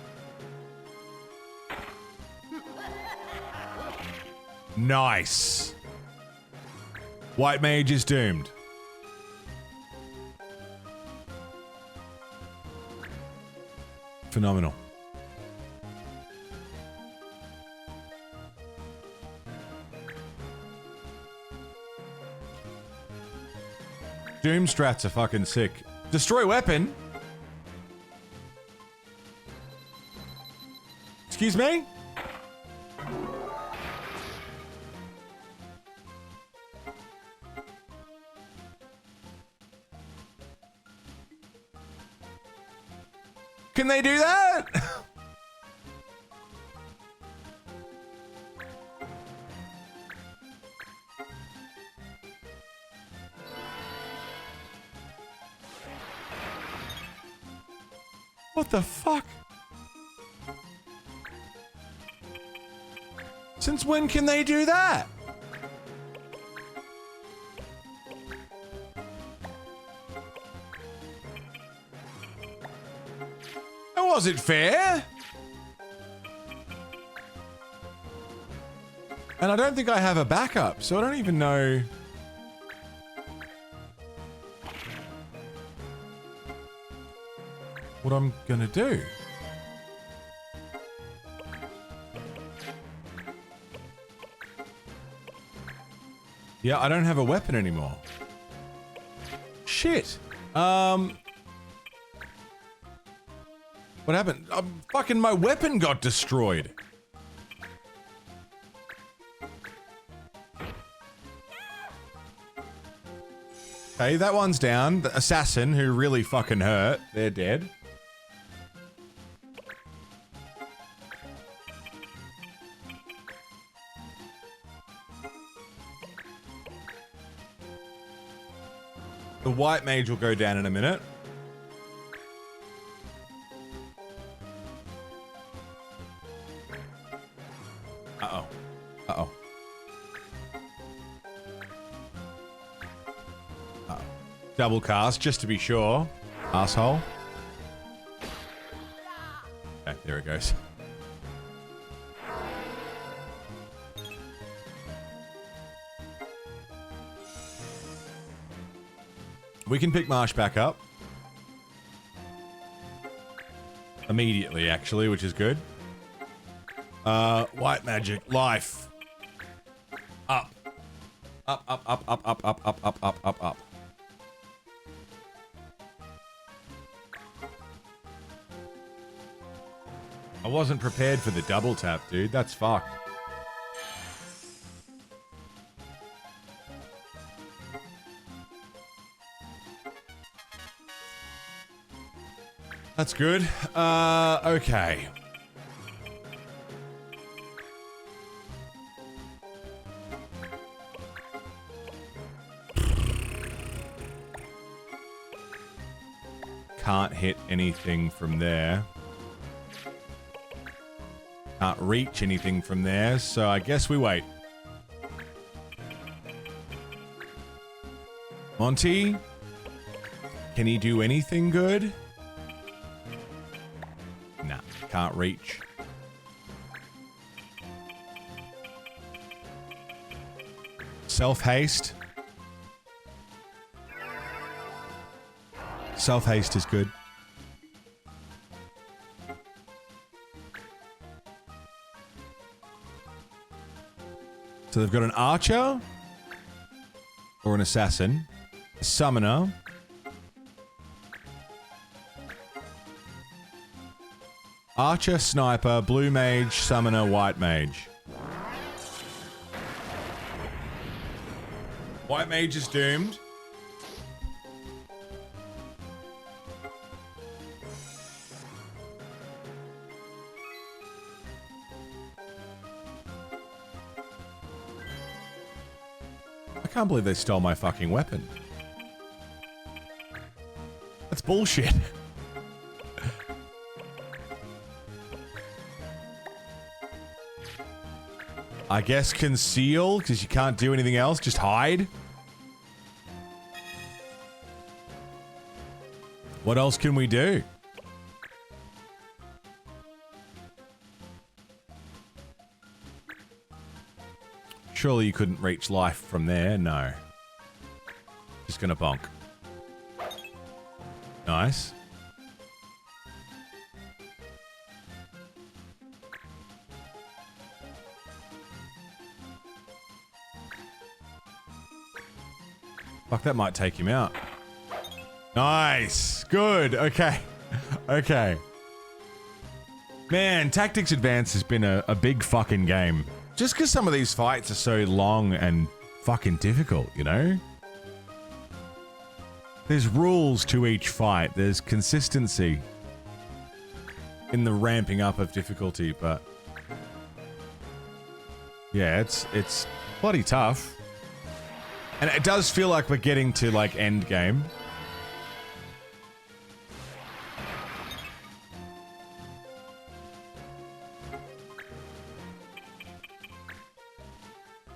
Nice. White mage is doomed. Phenomenal. Doom strats are fucking sick. Destroy weapon? Excuse me? Can they do that? What the fuck? Since when can they do that? Was it fair? And I don't think I have a backup, so I don't even know... what I'm gonna do. Yeah, I don't have a weapon anymore. Shit. What happened? Fucking my weapon got destroyed. Okay, that one's down. The assassin who really fucking hurt. They're dead. The white mage will go down in a minute. Uh-oh. Uh-oh. Uh-oh. Double cast, just to be sure. Asshole. Okay, there it goes. We can pick Marsh back up. Immediately, actually, which is good. White magic, life. Up. Up, up, up, up, up, up, up, up, up, up, up. I wasn't prepared for the double tap, dude. That's fucked. That's good. Okay. Can't hit anything from there. Can't reach anything from there, so I guess we wait. Monty? Can he do anything good? Nah, can't reach. Self-haste. Self-haste is good. So they've got an archer or an assassin, a summoner, archer, sniper, blue mage, summoner, white mage. White mage is doomed. I can't believe they stole my fucking weapon. That's bullshit. I guess conceal, because you can't do anything else. Just hide. What else can we do? Surely you couldn't reach life from there. No. Just gonna bonk. Nice. Fuck, that might take him out. Nice. Good. Okay. Okay. Man, Tactics Advance has been a big fucking game. Just because some of these fights are so long and fucking difficult, you know? There's rules to each fight. There's consistency in the ramping up of difficulty, but... yeah, it's bloody tough. And it does feel like we're getting to, like, end game.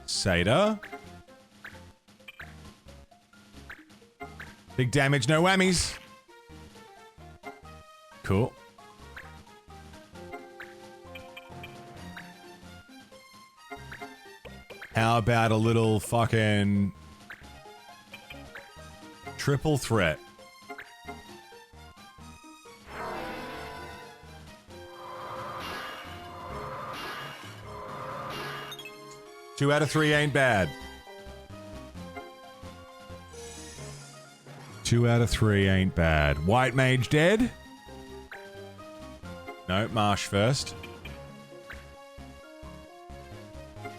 Seder. Big damage, no whammies. Cool. How about a little fucking triple threat? Two out of three ain't bad. 2 out of 3 ain't bad. White mage dead? No, Marsh first.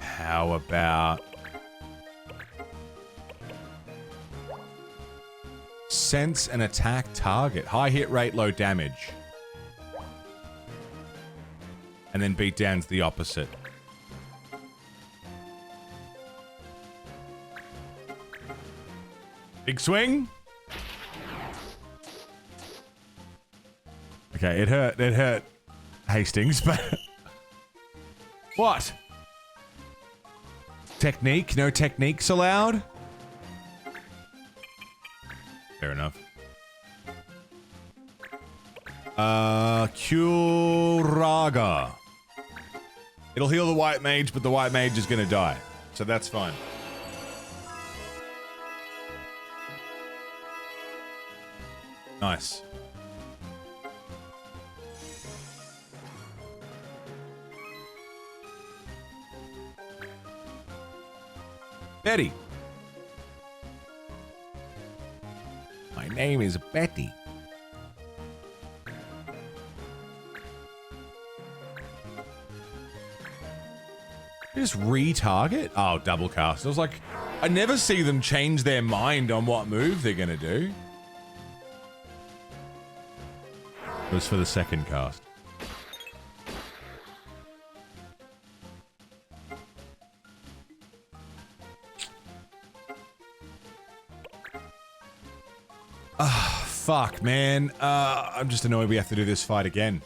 How about... sense and attack target. High hit rate, low damage. And then beat down's the opposite. Big swing. Okay, it hurt Hastings, but... What? Technique? No techniques allowed? Fair enough. Curaga. It'll heal the white mage, but the white mage is gonna die. So that's fine. Nice. Betty. My name is Betty. Just retarget? Oh, double cast. I was like, I never see them change their mind on what move they're gonna do. It was for the second cast. Ah, fuck, man. I'm just annoyed we have to do this fight again.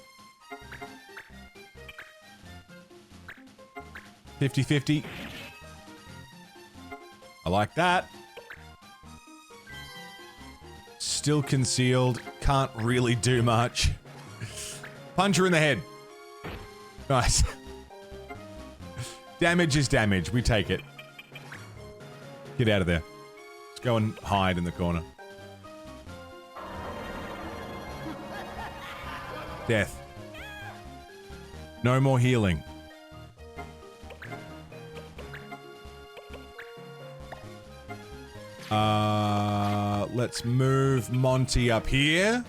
50-50. I like that. Still concealed. Can't really do much. Punch her in the head. Nice. Damage is damage. We take it. Get out of there. Let's go and hide in the corner. Death. No more healing. Let's move Monty up here.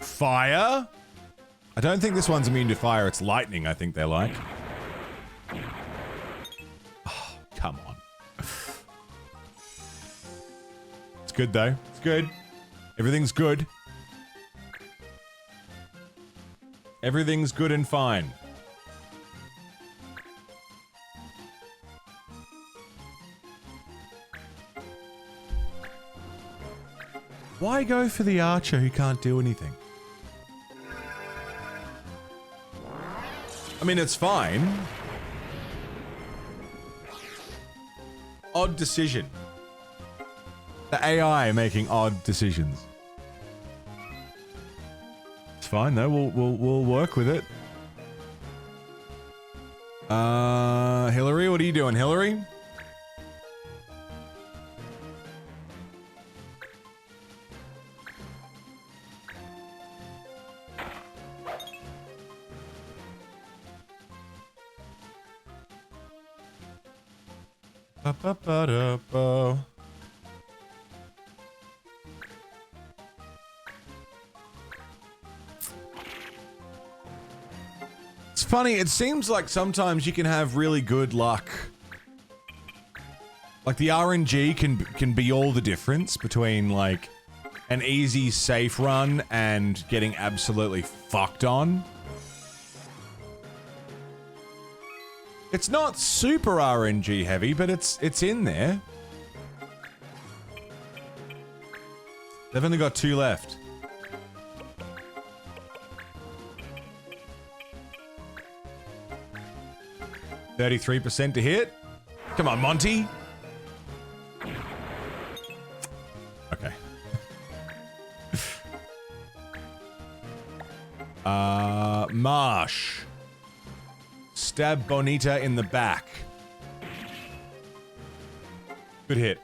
Fire? I don't think this one's immune to fire. It's lightning, I think they like. Oh, come on. It's good, though. It's good. Everything's good. Everything's good and fine. Why go for the archer who can't do anything? I mean, it's fine. Odd decision. The AI making odd decisions. It's fine though. We'll work with it. Hillary, what are you doing, Hillary? Ba-ba-ba-da-bo. It's funny, it seems like sometimes you can have really good luck. Like the RNG can be all the difference between like an easy safe run and getting absolutely fucked on. It's not super RNG heavy, but it's in there. They've only got 2 left. %33 to hit. Come on, Monty. Okay. Marsh. Stab Bonita in the back. Good hit.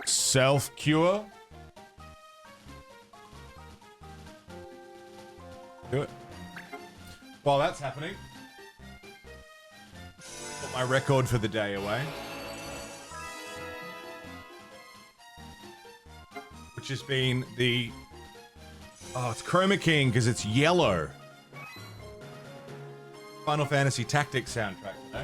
Self-cure. Do it. While that's happening, put my record for the day away. Which has been the... Oh, it's Chroma King because it's yellow. Final Fantasy Tactics soundtrack today.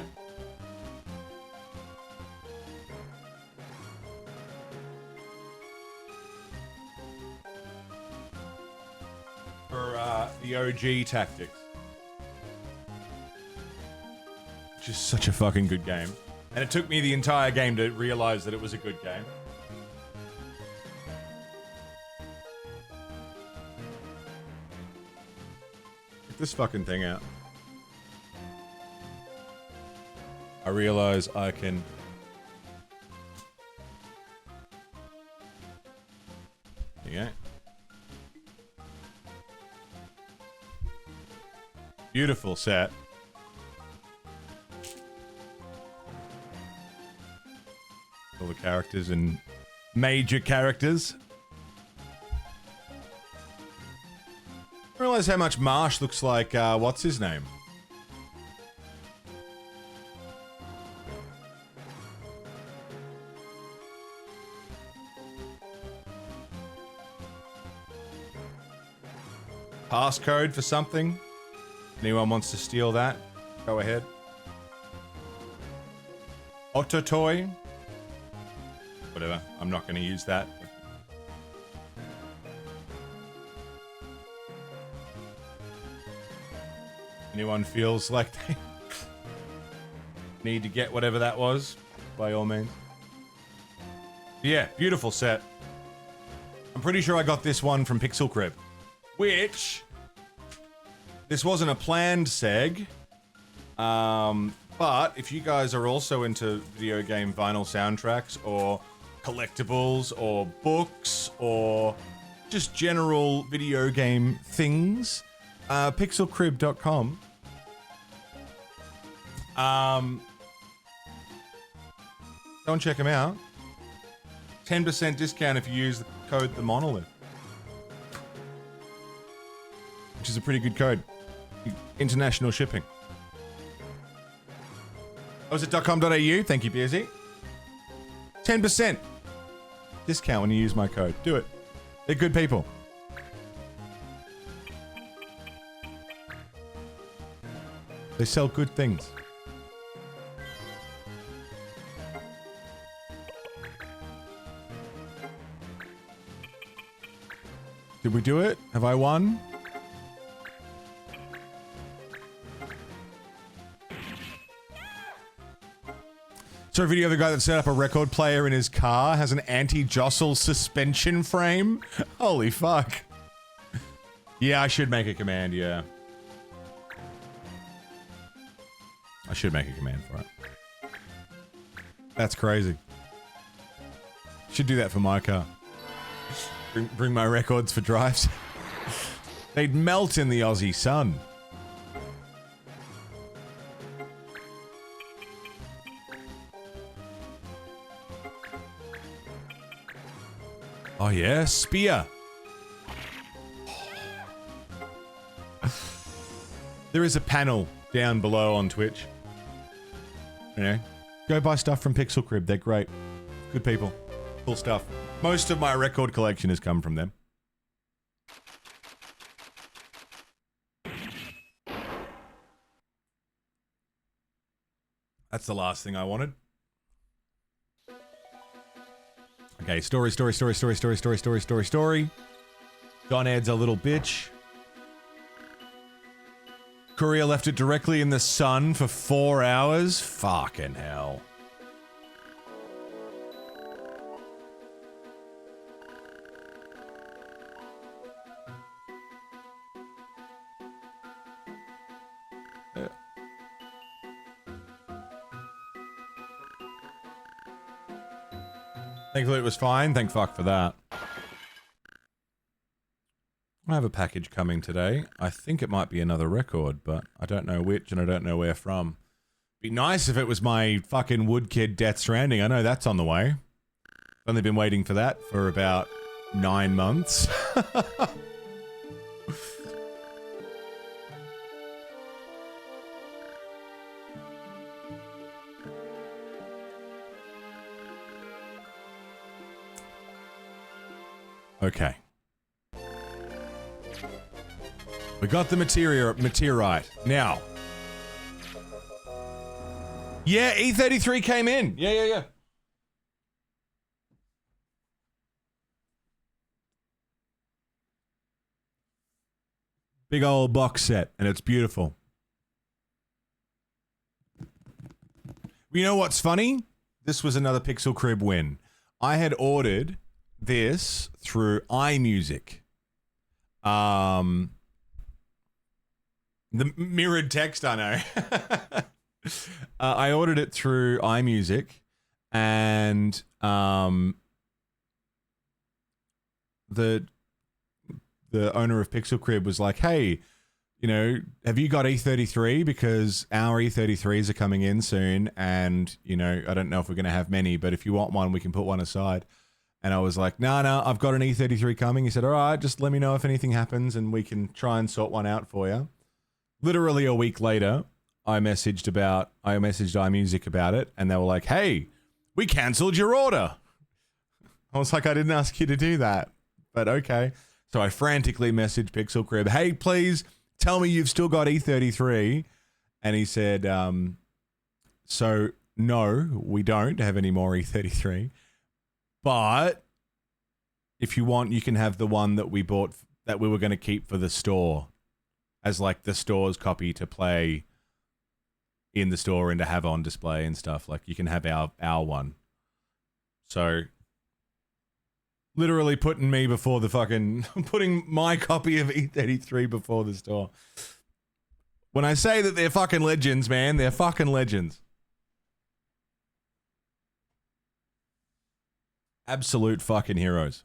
For the OG Tactics. Which is such a fucking good game. And it took me the entire game to realize that it was a good game. Get this fucking thing out. I realize I can... There you go. Beautiful set. All the characters and major characters. I realize how much Marsh looks like, what's his name? Passcode for something? Anyone wants to steal that? Go ahead. Ototoy? Whatever. I'm not going to use that. Anyone feels like they need to get whatever that was, by all means. Yeah, beautiful set. I'm pretty sure I got this one from Pixel Crib. Which... This wasn't a planned seg. But if you guys are also into video game vinyl soundtracks or collectibles or books or just general video game things, pixelcrib.com. Go and check them out. 10% discount if you use the code The Monolith. Which is a pretty good code. International shipping. Oh, is it .com.au? Thank you, BSE. 10% discount when you use my code. Do it. They're good people. They sell good things. Did we do it? Have I won? So a video of the guy that set up a record player in his car has an anti-jostle suspension frame. Holy fuck. Yeah, I should make a command, yeah. I should make a command for it. That's crazy. Should do that for my car. Bring my records for drives. They'd melt in the Aussie sun. Oh yeah, spear. There is a panel down below on Twitch. You know, go buy stuff from Pixel Crib. They're great. Good people. Cool stuff. Most of my record collection has come from them. That's the last thing I wanted. Okay, story. Don Ed's a little bitch. Courier left it directly in the sun for 4 hours? Fucking hell. Thankfully it was fine. Thank fuck for that. I have a package coming today. I think it might be another record, but I don't know which and I don't know where from. Be nice if it was my fucking Woodkid Death Stranding. I know that's on the way. Only been waiting for that for about 9 months. Okay. We got the meteorite. Now. Yeah, E33 came in. Yeah. Big old box set, and it's beautiful. You know what's funny? This was another Pixel Crib win. I had ordered this through iMusic. The mirrored text, I know. I ordered it through iMusic, and the owner of Pixel Crib was like, "Hey, you know, have you got E33? Because our E33s are coming in soon, and you know, I don't know if we're gonna have many, but if you want one, we can put one aside." And I was like, no, I've got an E33 coming. He said, all right, just let me know if anything happens and we can try and sort one out for you. Literally a week later, I messaged iMusic about it, and they were like, hey, we cancelled your order. I was like, I didn't ask you to do that, but okay. So I frantically messaged Pixel Crib, hey, please tell me you've still got E33. And he said, so no, we don't have any more E33. But if you want, you can have the one that we bought, that we were going to keep for the store as like the store's copy to play in the store and to have on display and stuff. Like you can have our one. So literally putting me before the fucking, putting my copy of E33 before the store. When I say that they're fucking legends, man, they're fucking legends. Absolute fucking heroes.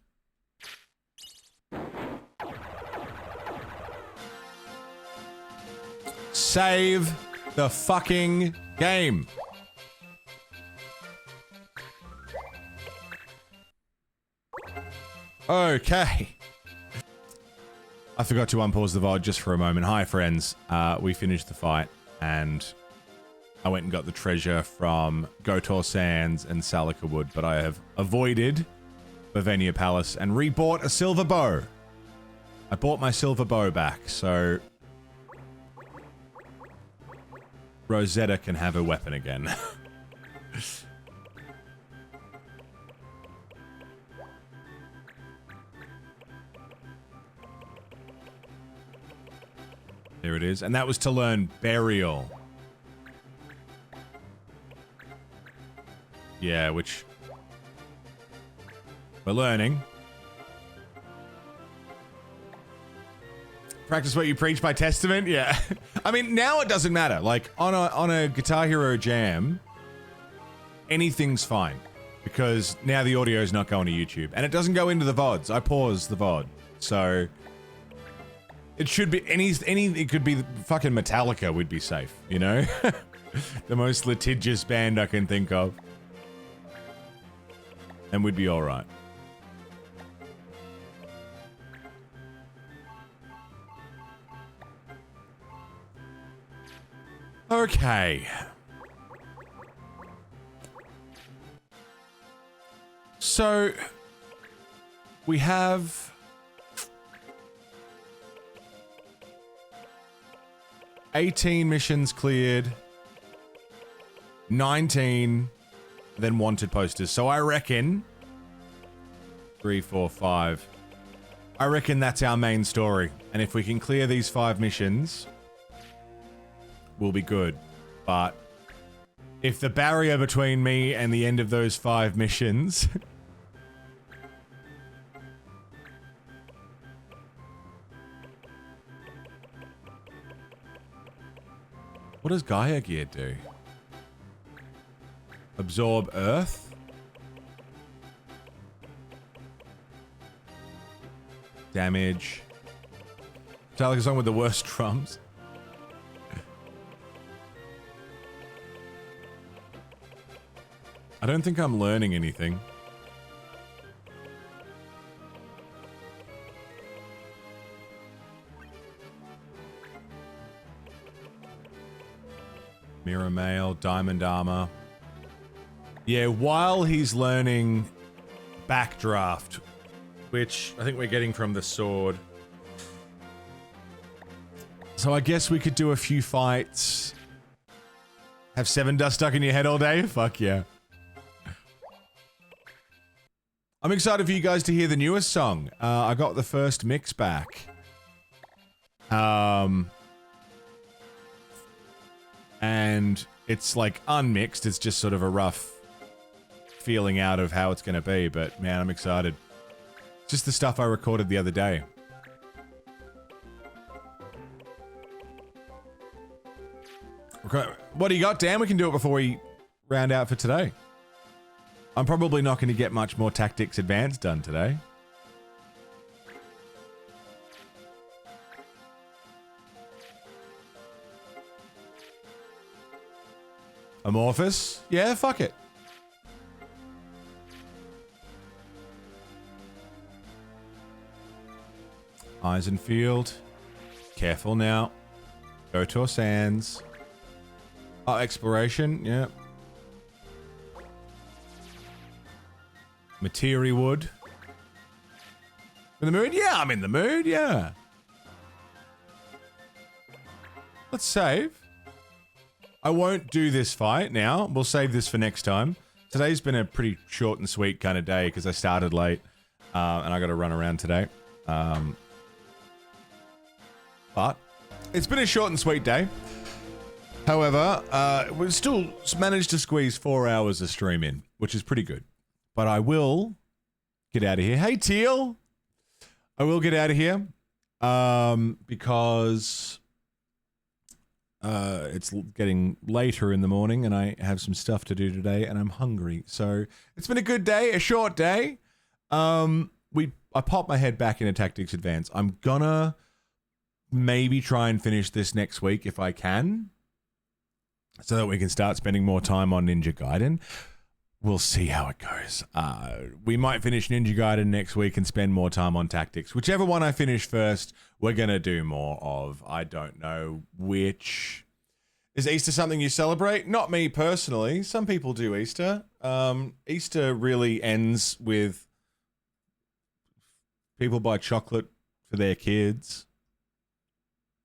Save the fucking game. Okay. I forgot to unpause the VOD just for a moment. Hi, friends. We finished the fight, and I went and got the treasure from Gotor Sands and Salika Wood, but I have avoided Bavenia Palace and rebought a silver bow. I bought my silver bow back, so Rosetta can have her weapon again. There it is, and that was to learn Burial. Yeah, which we're learning. Practice what you preach by testament. Yeah. I mean, now it doesn't matter. Like on a Guitar Hero jam, anything's fine because now the audio is not going to YouTube and it doesn't go into the VODs. I pause the VOD. So it should be it could be fucking Metallica would be safe, you know? The most litigious band I can think of. And we'd be all right. Okay. So we have 18 missions cleared, 19 then wanted posters. So I reckon 3, 4, 5. I reckon that's our main story. And if we can clear these 5 missions, we'll be good. But if the barrier between me and the end of those 5 missions what does Gaia Gear do? Absorb Earth? damage. Metallica song with the worst drums. I don't think I'm learning anything. Mirror Mail, Diamond Armor. Yeah, while he's learning Backdraft, which I think we're getting from the sword. So I guess we could do a few fights. Have 7 dust stuck in your head all day? Fuck yeah. I'm excited for you guys to hear the newest song. I got the first mix back. And it's like unmixed. It's just sort of a rough feeling out of how it's going to be. But man, I'm excited. Just the stuff I recorded the other day. Okay, what do you got, Dan? We can do it before we round out for today. I'm probably not going to get much more Tactics Advanced done today. Amorphous? Yeah, fuck it. Eisenfield. Careful now. Kotor Sands. Oh, Exploration, yeah. Materia Wood. In the mood? Yeah, I'm in the mood, yeah. Let's save. I won't do this fight now. We'll save this for next time. Today's been a pretty short and sweet kind of day because I started late and I got to run around today. But it's been a short and sweet day. However, we still managed to squeeze 4 hours of stream in, which is pretty good. But I will get out of here. Hey, Teal! I will get out of here because it's getting later in the morning and I have some stuff to do today and I'm hungry. So it's been a good day, a short day. I popped my head back into Tactics Advance. I'm gonna maybe try and finish this next week if I can, so that we can start spending more time on Ninja Gaiden. We'll see how it goes. We might finish Ninja Gaiden next week and spend more time on Tactics. Whichever one I finish first, we're going to do more of. I don't know which. Is Easter something you celebrate? Not me personally. Some people do Easter. Easter really ends with people buy chocolate for their kids.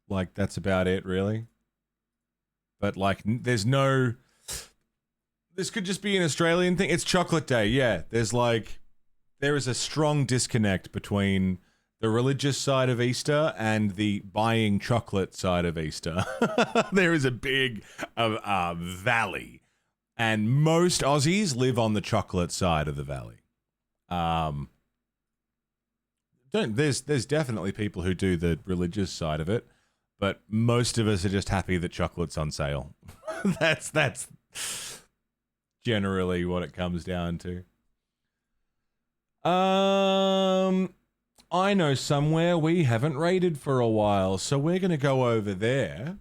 Like, that's about it, really. But, like, there's no... This could just be an Australian thing. It's Chocolate Day, yeah. There is a strong disconnect between the religious side of Easter and the buying chocolate side of Easter. There is a big valley. And most Aussies live on the chocolate side of the valley. There's definitely people who do the religious side of it, but most of us are just happy that chocolate's on sale. That's generally what it comes down to. I know somewhere we haven't raided for a while, so we're going to go over there.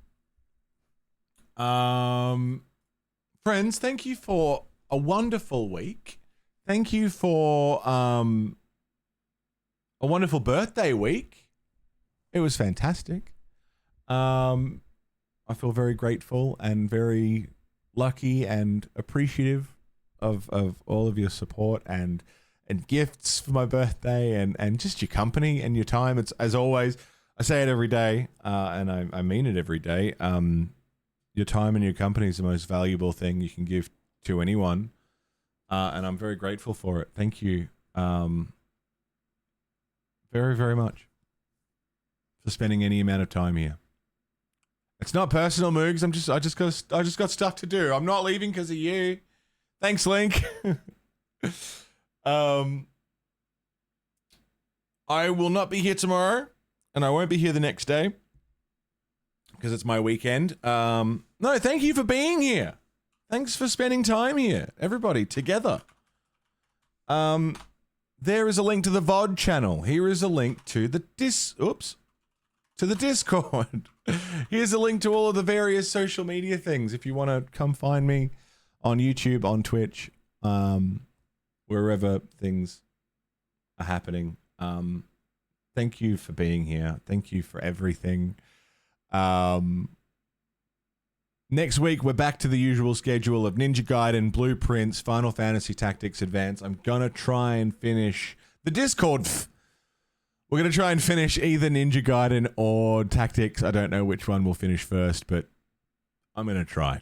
Friends, thank you for a wonderful week. Thank you for a wonderful birthday week. It was fantastic. I feel very grateful and very lucky and appreciative of all of your support and gifts for my birthday and just your company and your time. It's, as always, I say it every day, and I mean it every day. Your time and your company is the most valuable thing you can give to anyone, and I'm very grateful for it. Thank you very, very much for spending any amount of time here. It's not personal, Moogs. I just got stuff to do. I'm not leaving because of you. Thanks, Link. I will not be here tomorrow, and I won't be here the next day because it's my weekend. No, thank you for being here. Thanks for spending time here, everybody, together. there is a link to the VOD channel. Here is a link to the Discord. Here's a link to all of the various social media things. If you want to come find me on YouTube, on Twitch, wherever things are happening. Thank you for being here. Thank you for everything. Next week, we're back to the usual schedule of Ninja Gaiden, Blueprints, Final Fantasy Tactics Advance. I'm gonna try and finish the Discord. We're gonna try and finish either Ninja Gaiden or Tactics. I don't know which one we'll finish first, but I'm gonna try.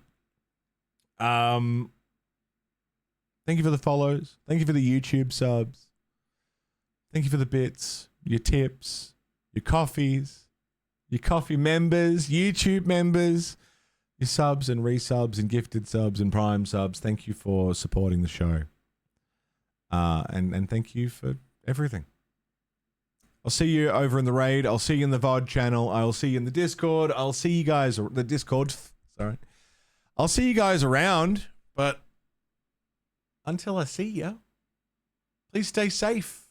Thank you for the follows. Thank you for the YouTube subs. Thank you for the bits, your tips, your coffees, your coffee members, YouTube members, your subs and resubs and gifted subs and prime subs. Thank you for supporting the show. And thank you for everything. I'll see you over in the raid. I'll see you in the VOD channel. I'll see you in the Discord. I'll see you guys, the Discord, sorry. I'll see you guys around, but until I see you, please stay safe.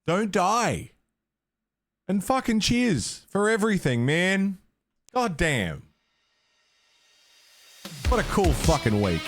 Don't die. And fucking cheers for everything, man. God damn. What a cool fucking week.